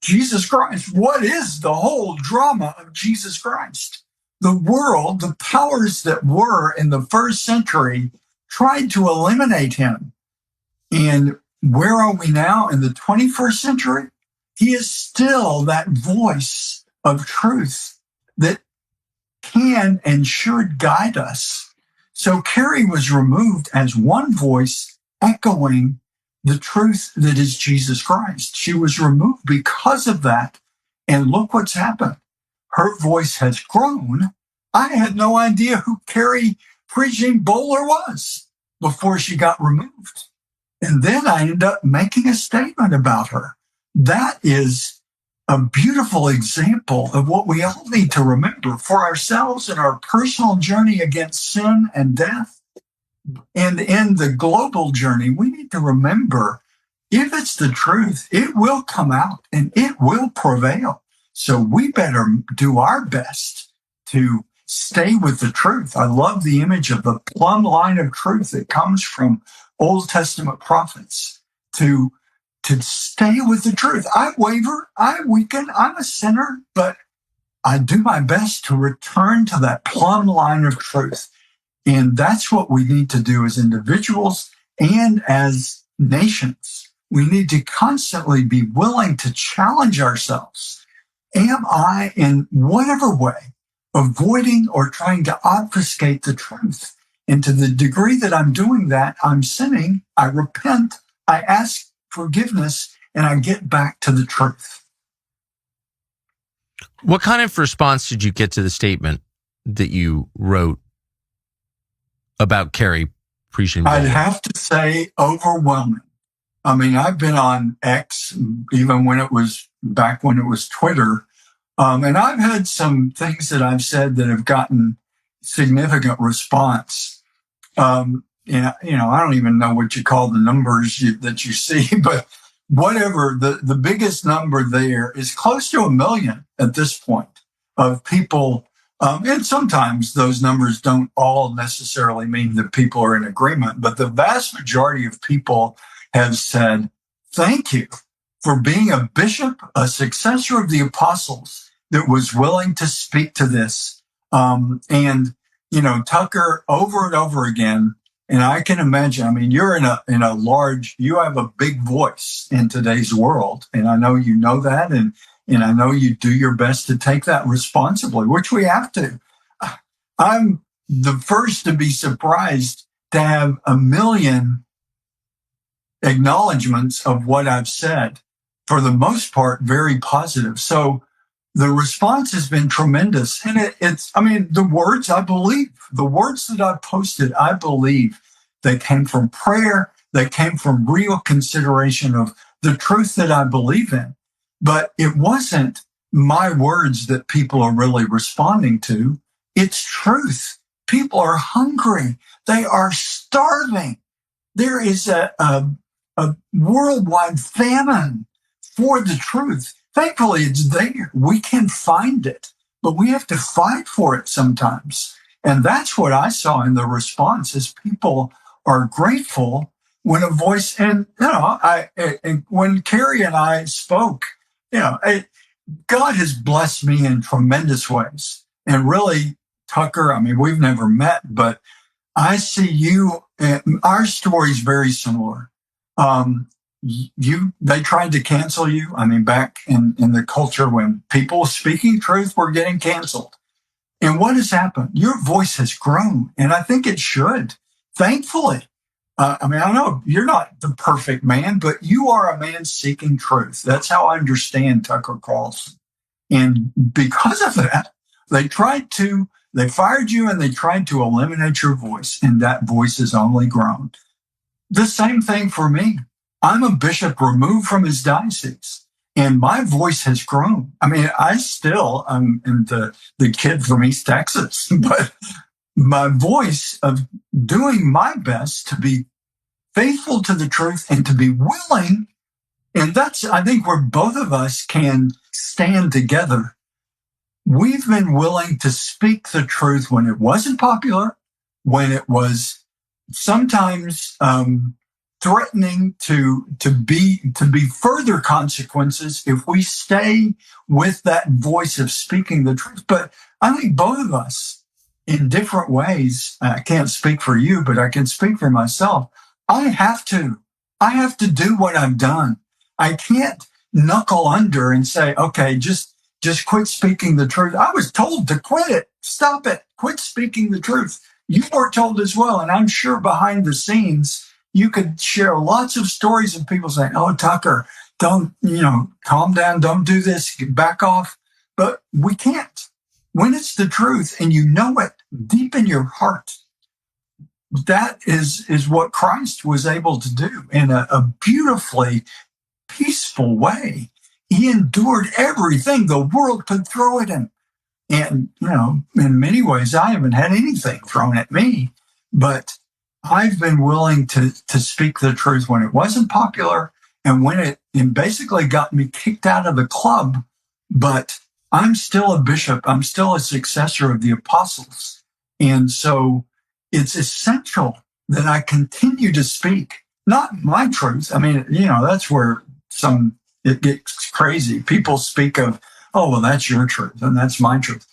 Jesus Christ, what is the whole drama of Jesus Christ? The world, the powers that were in the first century tried to eliminate him. And where are we now in the 21st century? He is still that voice of truth that can and should guide us. So Carrie was removed as one voice echoing the truth that is Jesus Christ. She was removed because of that. And look what's happened. Her voice has grown. I had no idea who Carrie Preaching Bowler was before she got removed. And then I ended up making a statement about her. That is a beautiful example of what we all need to remember for ourselves in our personal journey against sin and death. And in the global journey, we need to remember, if it's the truth, it will come out and it will prevail. So we better do our best to stay with the truth. I love the image of the plumb line of truth that comes from Old Testament prophets to stay with the truth. I waver, I weaken, I'm a sinner, but I do my best to return to that plumb line of truth. And that's what we need to do as individuals and as nations. We need to constantly be willing to challenge ourselves. Am I, in whatever way, avoiding or trying to obfuscate the truth? And to the degree that I'm doing that, I'm sinning, I repent, I ask forgiveness, and I get back to the truth. What kind of response did you get to the statement that you wrote about Kerry preaching? I'd have to say overwhelming. I mean, I've been on X, even when it was back when it was Twitter, and I've had some things that I've said that have gotten significant response. I don't even know what you call the numbers that you see, but whatever, the biggest number there is close to 1 million at this point of people. And sometimes those numbers don't all necessarily mean that people are in agreement, but the vast majority of people have said, thank you for being a bishop, a successor of the apostles that was willing to speak to this. Tucker, over and over again, and I can imagine, I mean, you're you have a big voice in today's world. And I know you know that. And I know you do your best to take that responsibly, which we have to. I'm the first to be surprised to have 1 million acknowledgments of what I've said. For the most part, very positive. So the response has been tremendous. And the words I believe, the words that I've posted, I believe they came from prayer. They came from real consideration of the truth that I believe in. But it wasn't my words that people are really responding to. It's truth. People are hungry. They are starving. There is a worldwide famine for the truth. Thankfully, it's there. We can find it, but we have to fight for it sometimes. And that's what I saw in the response is people are grateful when a voice, and when Kerry and I spoke, God has blessed me in tremendous ways. And really, Tucker, I mean, we've never met, but I see you, our story is very similar. They tried to cancel you. I mean, back in the culture when people speaking truth were getting canceled. And what has happened? Your voice has grown, and I think it should, thankfully. I know you're not the perfect man, but you are a man seeking truth. That's how I understand Tucker Carlson. And because of that, they fired you and they tried to eliminate your voice, and that voice has only grown. The same thing for me. I'm a bishop removed from his diocese, and my voice has grown. I mean, I still am the kid from East Texas, but my voice of doing my best to be faithful to the truth and to be willing, and that's, I think, where both of us can stand together. We've been willing to speak the truth when it wasn't popular, when it was sometimes threatening to be further consequences if we stay with that voice of speaking the truth. But I think both of us, in different ways, I can't speak for you, but I can speak for myself. I have to do what I've done. I can't knuckle under and say, okay, just quit speaking the truth. I was told to quit it. Stop it. Quit speaking the truth. You were told as well. And I'm sure behind the scenes, you could share lots of stories of people saying, oh, Tucker, don't, calm down. Don't do this. Back off. But we can't. When it's the truth and you know it deep in your heart, that is what Christ was able to do in a beautifully peaceful way. He endured everything the world could throw at him. And, in many ways, I haven't had anything thrown at me, but I've been willing to speak the truth when it wasn't popular and when it basically got me kicked out of the club. But I'm still a bishop. I'm still a successor of the apostles. And so it's essential that I continue to speak, not my truth. I mean, that's where it gets crazy. People speak of, oh, well, that's your truth and that's my truth.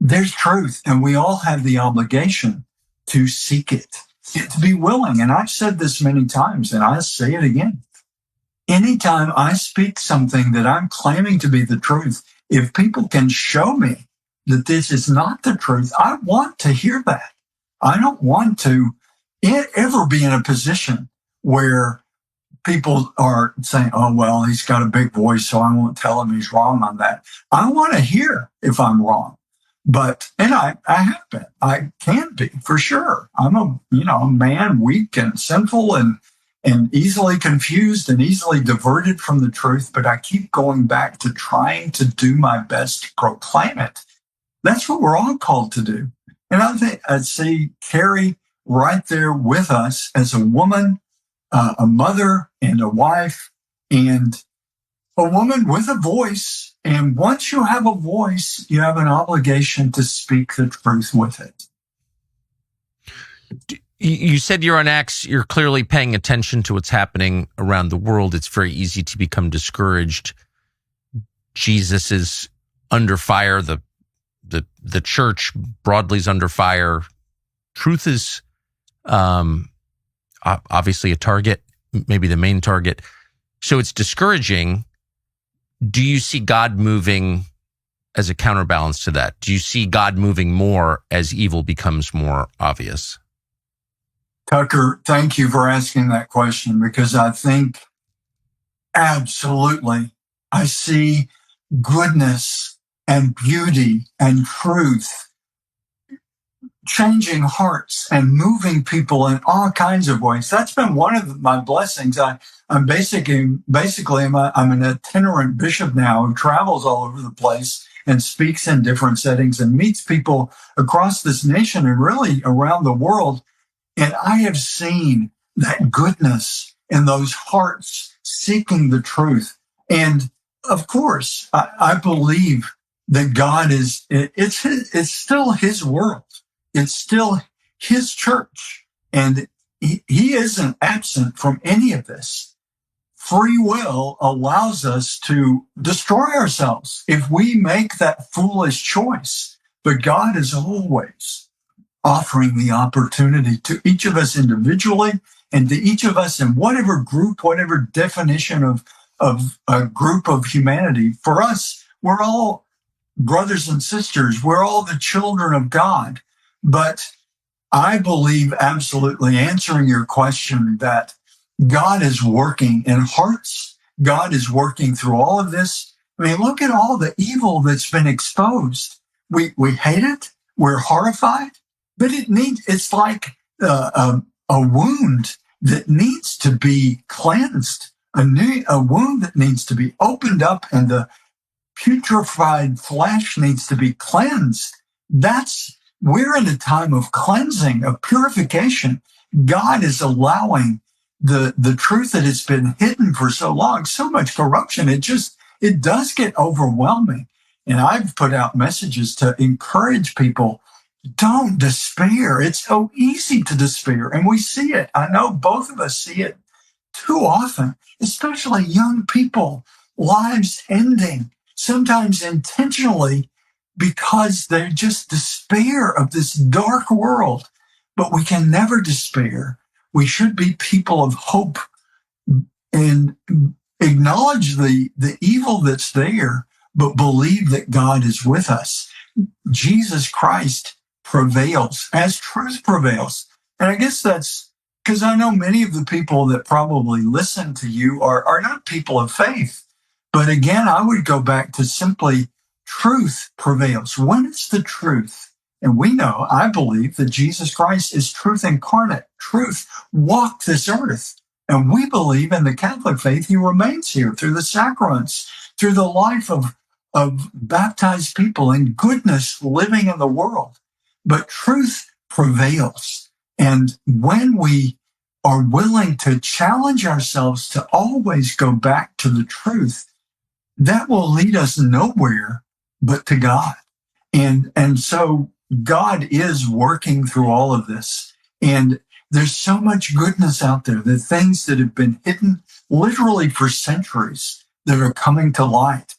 There's truth, and we all have the obligation to seek it, to be willing. And I've said this many times, and I say it again. Anytime I speak something that I'm claiming to be the truth, if people can show me that this is not the truth, I want to hear that. I don't want to ever be in a position where people are saying, oh, well, he's got a big voice, so I won't tell him he's wrong on that. I want to hear if I'm wrong. And I have been. I can be, for sure. I'm a man, weak and sinful and easily confused and easily diverted from the truth, but I keep going back to trying to do my best to proclaim it. That's what we're all called to do. And I'd see Carrie right there with us as a woman, a mother and a wife, and a woman with a voice. And once you have a voice, you have an obligation to speak the truth with it. You said you're on X. You're clearly paying attention to what's happening around the world. It's very easy to become discouraged. Jesus is under fire. The church broadly is under fire. Truth is obviously a target, maybe the main target. So it's discouraging. Do you see God moving as a counterbalance to that? Do you see God moving more as evil becomes more obvious? Tucker, thank you for asking that question, because I think absolutely I see goodness and beauty and truth changing hearts and moving people in all kinds of ways. That's been one of my blessings. I'm basically I'm an itinerant bishop now who travels all over the place and speaks in different settings and meets people across this nation and really around the world. And I have seen that goodness in those hearts seeking the truth. And of course, I believe that God it's still his world. It's still his church. And he isn't absent from any of this. Free will allows us to destroy ourselves if we make that foolish choice. But God is always offering the opportunity to each of us individually and to each of us in whatever group, whatever definition of a group of humanity. For us, we're all brothers and sisters. We're all the children of God. But I believe, absolutely, answering your question, that God is working in hearts. God is working through all of this. I mean, look at all the evil that's been exposed. We hate it. We're horrified. But it's like a wound that needs to be cleansed, a wound that needs to be opened up, and the putrefied flesh needs to be cleansed. We're in a time of cleansing, of purification. God is allowing the truth that has been hidden for so long, so much corruption. It does get overwhelming. And I've put out messages to encourage people. Don't despair. It's so easy to despair. And we see it. I know both of us see it too often, especially young people, lives ending, sometimes intentionally, because they just despair of this dark world. But we can never despair. We should be people of hope and acknowledge the evil that's there, but believe that God is with us. Jesus Christ prevails as truth prevails. And I guess that's because I know many of the people that probably listen to you are not people of faith. But again, I would go back to simply truth prevails. When it's the truth, and we know, I believe, that Jesus Christ is truth incarnate. Truth walked this earth. And we believe in the Catholic faith, he remains here through the sacraments, through the life of baptized people and goodness living in the world. But truth prevails. And when we are willing to challenge ourselves to always go back to the truth, that will lead us nowhere but to God. And so God is working through all of this. And there's so much goodness out there, the things that have been hidden literally for centuries that are coming to light.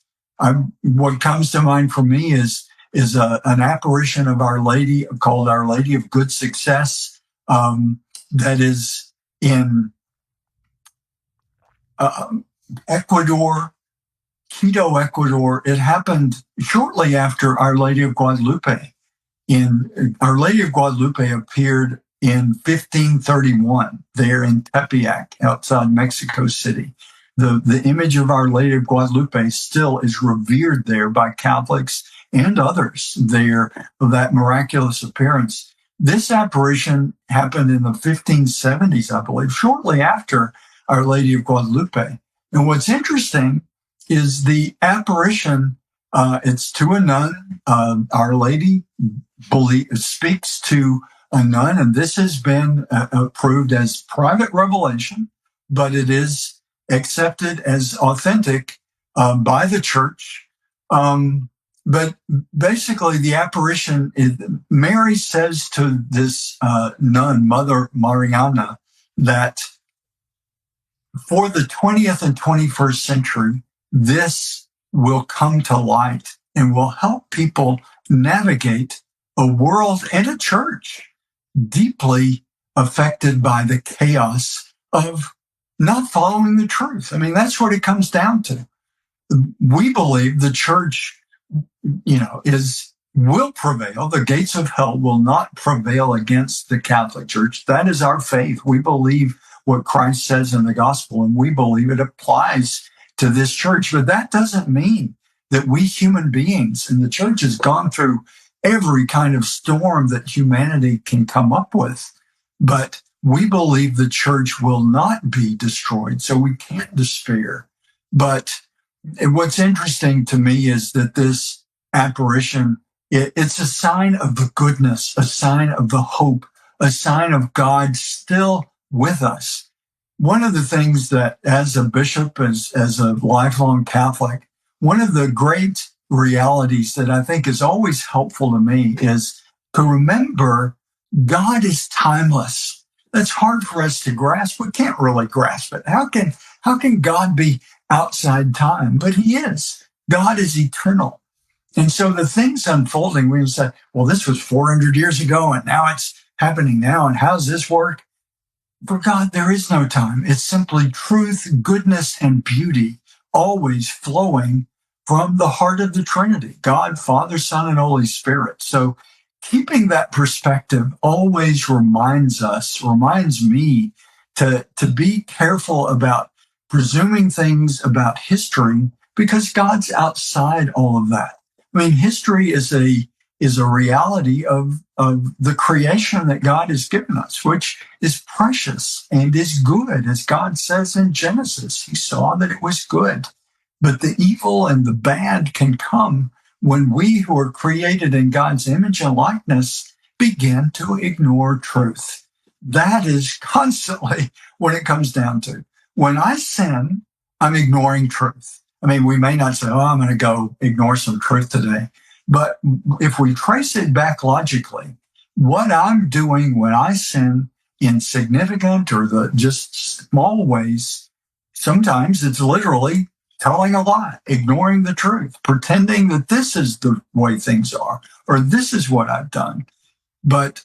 What comes to mind for me is an apparition of Our Lady called Our Lady of Good Success, that is in Ecuador, Quito, Ecuador. It happened shortly after Our Lady of Guadalupe. Our Lady of Guadalupe appeared in 1531 there in Tepeyac outside Mexico City. The image of Our Lady of Guadalupe still is revered there by Catholics and others there of that miraculous appearance. This apparition happened in the 1570s, I believe, shortly after Our Lady of Guadalupe. And what's interesting is the apparition, it's to a nun. Our Lady speaks to a nun, and this has been approved as private revelation, but it is accepted as authentic by the church. But basically, the apparition is Mary says to this nun, Mother Mariana, that for the 20th and 21st century, this will come to light and will help people navigate a world and a church deeply affected by the chaos of not following the truth. I mean, that's what it comes down to. We believe the church, will prevail. The gates of hell will not prevail against the Catholic Church. That is our faith. We believe what Christ says in the gospel, and we believe it applies to this church. But that doesn't mean that we human beings, and the church has gone through every kind of storm that humanity can come up with. But we believe the church will not be destroyed, so we can't despair. But what's interesting to me is that this apparition, it's a sign of the goodness, a sign of the hope, a sign of God still with us. One of the things that as a bishop, as a lifelong Catholic, one of the great realities that I think is always helpful to me is to remember God is timeless. That's hard for us to grasp. We can't really grasp it. How can God be outside time? But he is. God is eternal. And so the things unfolding, we say, well, this was 400 years ago and now it's happening now. And how does this work? For God, there is no time. It's simply truth, goodness, and beauty always flowing from the heart of the Trinity, God, Father, Son, and Holy Spirit. So keeping that perspective always reminds me to be careful about presuming things about history, because God's outside all of that. I mean, history is a reality of the creation that God has given us, which is precious and is good. As God says in Genesis, he saw that it was good. But the evil and the bad can come when we who are created in God's image and likeness begin to ignore truth. That is constantly what it comes down to. When I sin, I'm ignoring truth. I mean, we may not say, oh, I'm going to go ignore some truth today. But if we trace it back logically, what I'm doing when I sin in significant or the just small ways, sometimes it's literally telling a lie, ignoring the truth, pretending that this is the way things are, or this is what I've done. But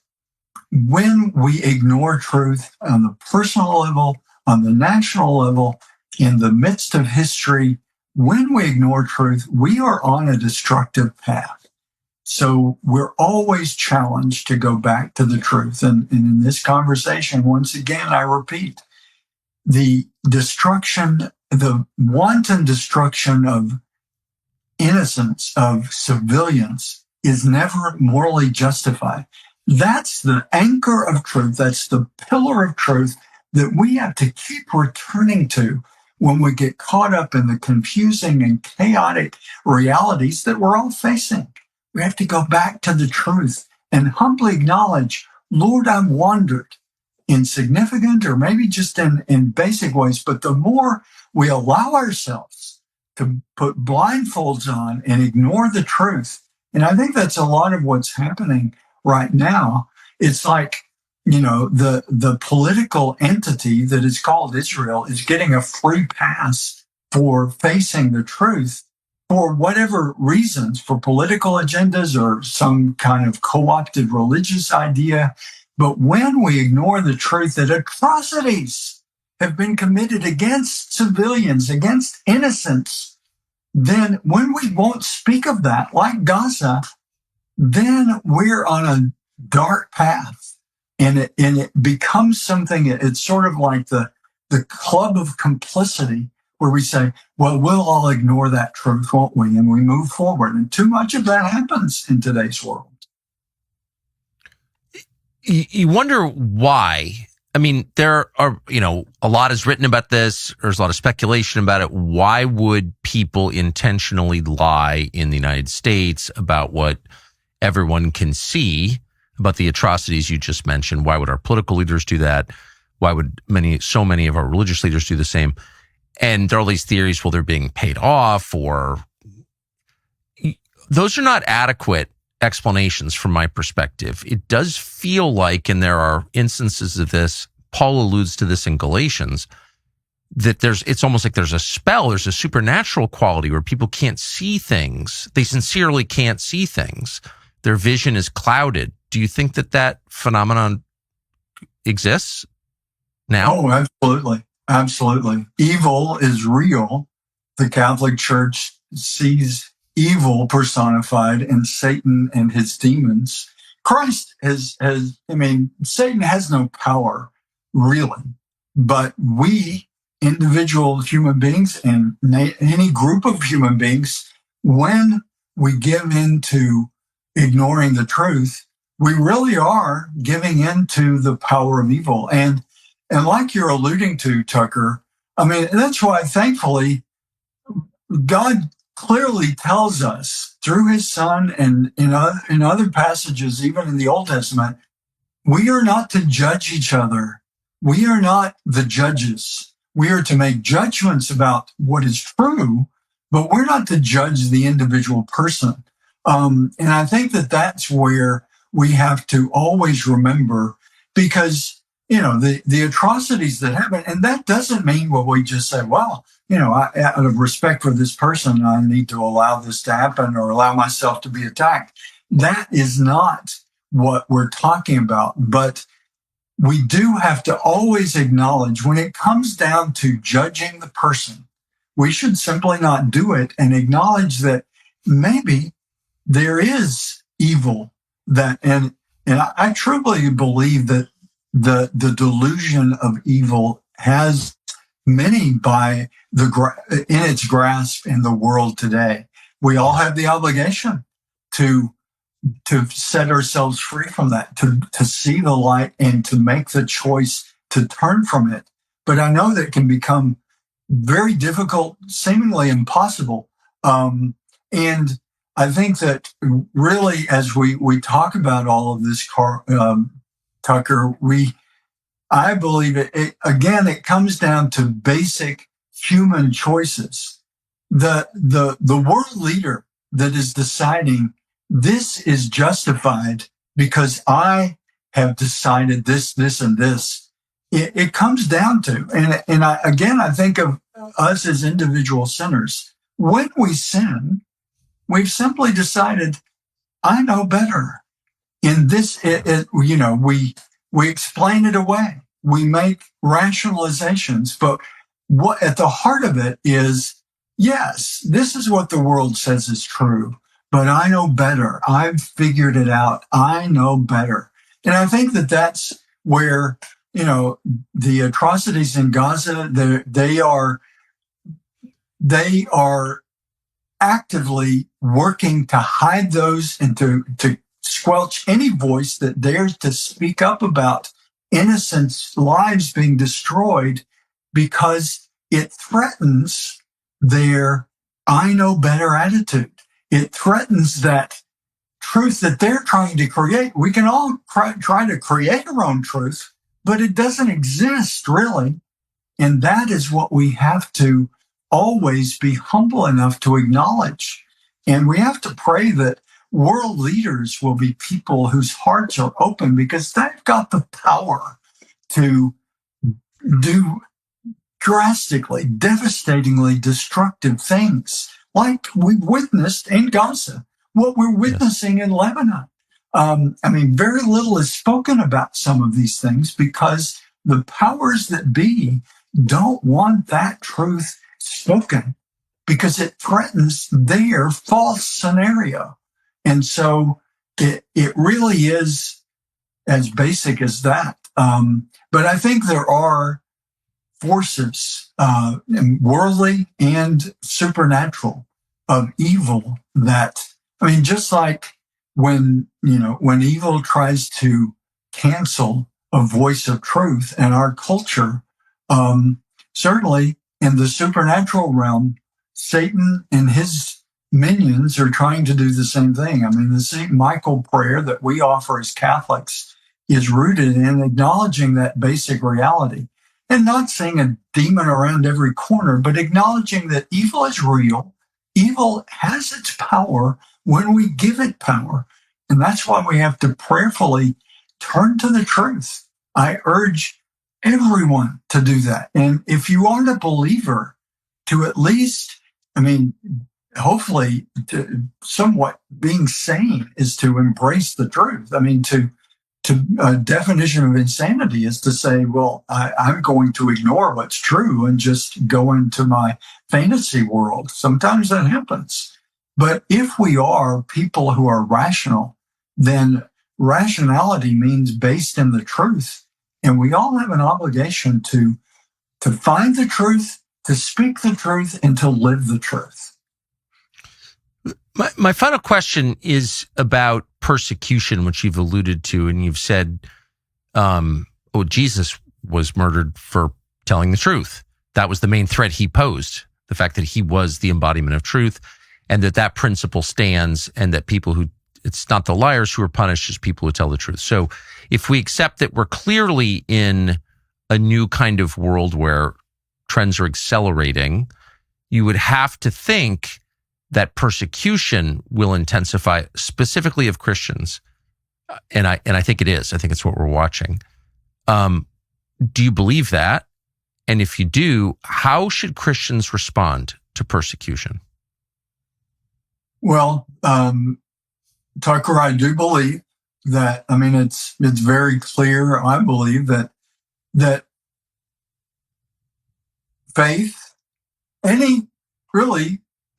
when we ignore truth on the personal level, on the national level, in the midst of history, when we ignore truth, we are on a destructive path. So we're always challenged to go back to the truth. And in this conversation, once again, I repeat, the wanton destruction of innocence, of civilians, is never morally justified. That's the anchor of truth. That's the pillar of truth that we have to keep returning to when we get caught up in the confusing and chaotic realities that we're all facing. We have to go back to the truth and humbly acknowledge, Lord, I've wandered in significant or maybe just in basic ways. But the more we allow ourselves to put blindfolds on and ignore the truth. And I think that's a lot of what's happening right now. It's like, the political entity that is called Israel is getting a free pass for facing the truth for whatever reasons, for political agendas or some kind of co-opted religious idea. But when we ignore the truth that atrocities have been committed against civilians, against innocents, then when we won't speak of that, like Gaza, then we're on a dark path. And it becomes something, it's sort of like the club of complicity where we say, well, we'll all ignore that truth, won't we? And we move forward. And too much of that happens in today's world. You wonder why. I mean, there are, a lot is written about this. There's a lot of speculation about it. Why would people intentionally lie in the United States about what everyone can see, about the atrocities you just mentioned? Why would our political leaders do that? Why would so many of our religious leaders do the same? And there are all these theories, well, they're being paid off, or those are not adequate explanations from my perspective. It does feel like, and there are instances of this, Paul alludes to this in Galatians, that it's almost like there's a spell, there's a supernatural quality where people can't see things. They sincerely can't see things. Their vision is clouded. Do you think that phenomenon exists now? Oh, absolutely. Absolutely. Evil is real. The Catholic Church sees evil personified in Satan and his demons. Christ Satan has no power, really. But we, individual human beings and any group of human beings, when we give in to ignoring the truth, we really are giving in to the power of evil. And like you're alluding to, Tucker, that's why, thankfully, God clearly tells us through his son and in other passages, even in the Old Testament, we are not to judge each other. We are not the judges. We are to make judgments about what is true, but we're not to judge the individual person. And I think that's where we have to always remember, because the atrocities that happen, and that doesn't mean we just say, well, out of respect for this person, I need to allow this to happen or allow myself to be attacked. That is not what we're talking about. But we do have to always acknowledge, when it comes down to judging the person, we should simply not do it and acknowledge that maybe there is evil and I truly believe that the delusion of evil has many in its grasp in the world today. We all have the obligation to set ourselves free from that, to see the light and to make the choice to turn from it. But I know that it can become very difficult, seemingly impossible. And I think that really, as we talk about all of this, Tucker, I believe it comes down to basic human choices. The world leader that is deciding this is justified because I have decided this, and this. It comes down to, and I think of us as individual sinners. When we sin, we've simply decided, I know better. In this, we explain it away. We make rationalizations, but what at the heart of it is, yes, this is what the world says is true, but I know better. I've figured it out. I know better. And I think that's where, the atrocities in Gaza, they are actively working to hide those and to squelch any voice that dares to speak up about innocent lives being destroyed, because it threatens their I know better attitude. It threatens that truth that they're trying to create. We can all try to create our own truth, but it doesn't exist really. And that is what we have to always be humble enough to acknowledge. And we have to pray that world leaders will be people whose hearts are open, because they've got the power to do drastically, devastatingly destructive things, like we witnessed in Gaza, what we're witnessing in Lebanon. Very little is spoken about some of these things because the powers that be don't want that truth spoken, because it threatens their false scenario. And so it really is as basic as that. But I think there are forces, worldly and supernatural, of evil that, just like when evil tries to cancel a voice of truth in our culture, certainly in the supernatural realm, Satan and his minions are trying to do the same thing. The St. Michael prayer that we offer as Catholics is rooted in acknowledging that basic reality, and not seeing a demon around every corner, but acknowledging that evil is real. Evil has its power when we give it power. And that's why we have to prayerfully turn to the truth. I urge everyone to do that. And if you aren't a believer, to at least, hopefully, to somewhat being sane is to embrace the truth. A definition of insanity is to say, well, I'm going to ignore what's true and just go into my fantasy world. Sometimes that happens. But if we are people who are rational, then rationality means based in the truth. And we all have an obligation to find the truth, to speak the truth, and to live the truth. My final question is about persecution, which you've alluded to, and you've said, Jesus was murdered for telling the truth. That was the main threat he posed, the fact that he was the embodiment of truth, and that principle stands, and that it's not the liars who are punished, it's people who tell the truth. So if we accept that we're clearly in a new kind of world where trends are accelerating, you would have to think that persecution will intensify, specifically of Christians. And I think it is. I think it's what we're watching. Do you believe that? And if you do, how should Christians respond to persecution? Well, Tucker, I do believe that, it's very clear, I believe, that faith,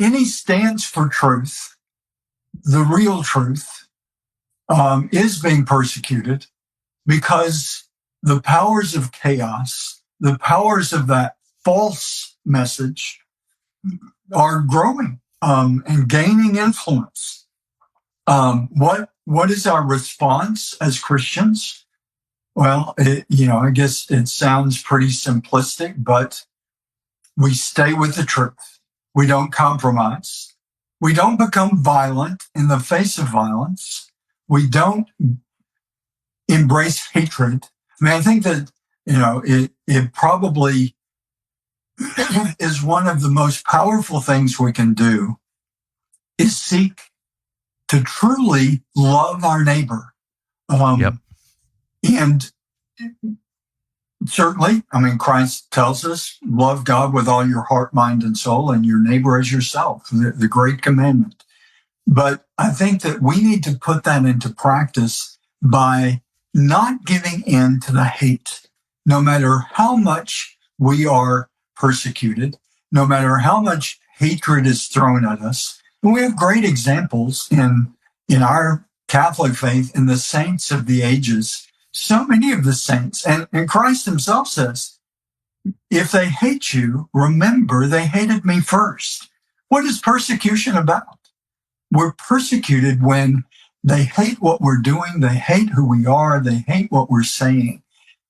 any stance for truth, the real truth, is being persecuted, because the powers of chaos, the powers of that false message are growing and gaining influence. What is our response as Christians? Well, I guess it sounds pretty simplistic, but we stay with the truth. We don't compromise. We don't become violent in the face of violence. We don't embrace hatred. I think that, it probably is one of the most powerful things we can do, is seek to truly love our neighbor. And certainly, Christ tells us, love God with all your heart, mind, and soul, and your neighbor as yourself, the great commandment. But I think that we need to put that into practice by not giving in to the hate, no matter how much we are persecuted, no matter how much hatred is thrown at us. And we have great examples in our Catholic faith, in the saints of the ages. So many of the saints, and Christ himself says, if they hate you, remember they hated me first. What is persecution about? We're persecuted when they hate what we're doing, they hate who we are, they hate what we're saying.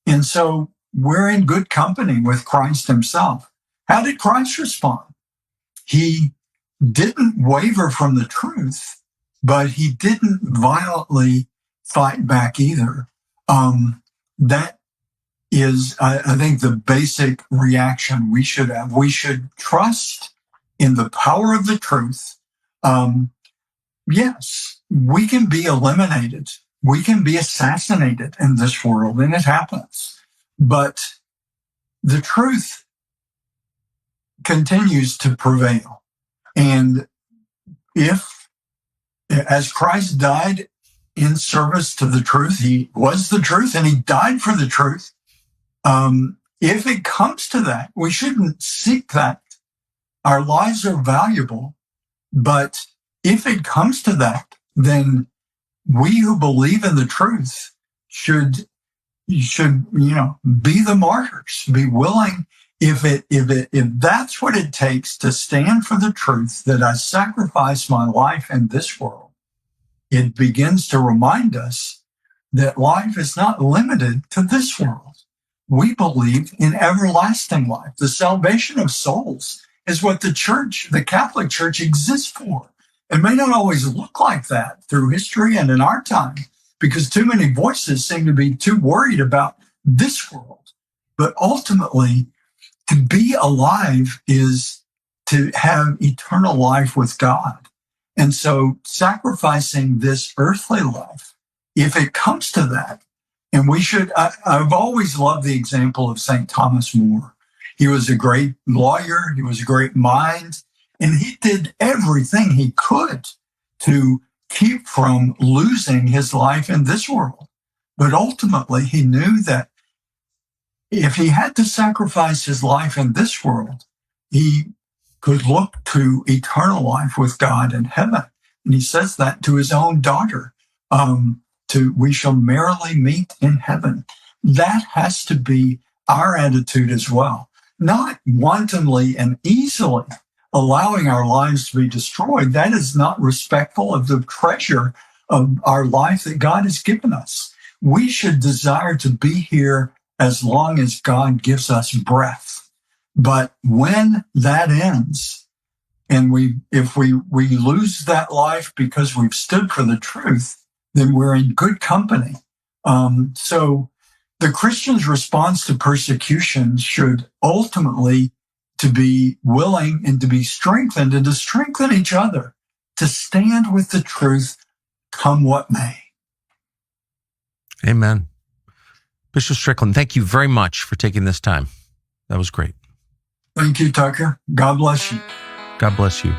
And so we're in good company with Christ himself. How did Christ respond? He didn't waver from the truth, but he didn't violently fight back either. That is, I think, the basic reaction we should have. We should trust in the power of the truth. Yes, we can be eliminated. We can be assassinated in this world, and it happens. But the truth continues to prevail. And if, as Christ died in service to the truth, he was the truth and he died for the truth. If it comes to that, we shouldn't seek that. Our lives are valuable, but if it comes to that, then we who believe in the truth should be the martyrs, be willing. If that's what it takes to stand for the truth, that I sacrifice my life in this world, it begins to remind us that life is not limited to this world. We believe in everlasting life. The salvation of souls is what the church, the Catholic Church, exists for. It may not always look like that through history and in our time, because too many voices seem to be too worried about this world. But ultimately, to be alive is to have eternal life with God. And so sacrificing this earthly life, if it comes to that, and I've always loved the example of St. Thomas More. He was a great lawyer. He was a great mind. And he did everything he could to keep from losing his life in this world. But ultimately, he knew that if he had to sacrifice his life in this world, he could look to eternal life with God in heaven. And he says that to his own daughter, we shall merrily meet in heaven. That has to be our attitude as well. Not wantonly and easily allowing our lives to be destroyed. That is not respectful of the treasure of our life that God has given us. We should desire to be here as long as God gives us breath. But when that ends, and if we lose that life because we've stood for the truth, then we're in good company. So the Christian's response to persecution should ultimately to be willing and to be strengthened and to strengthen each other, to stand with the truth, come what may. Amen. Bishop Strickland, thank you very much for taking this time. That was great. Thank you, Tucker. God bless you. God bless you.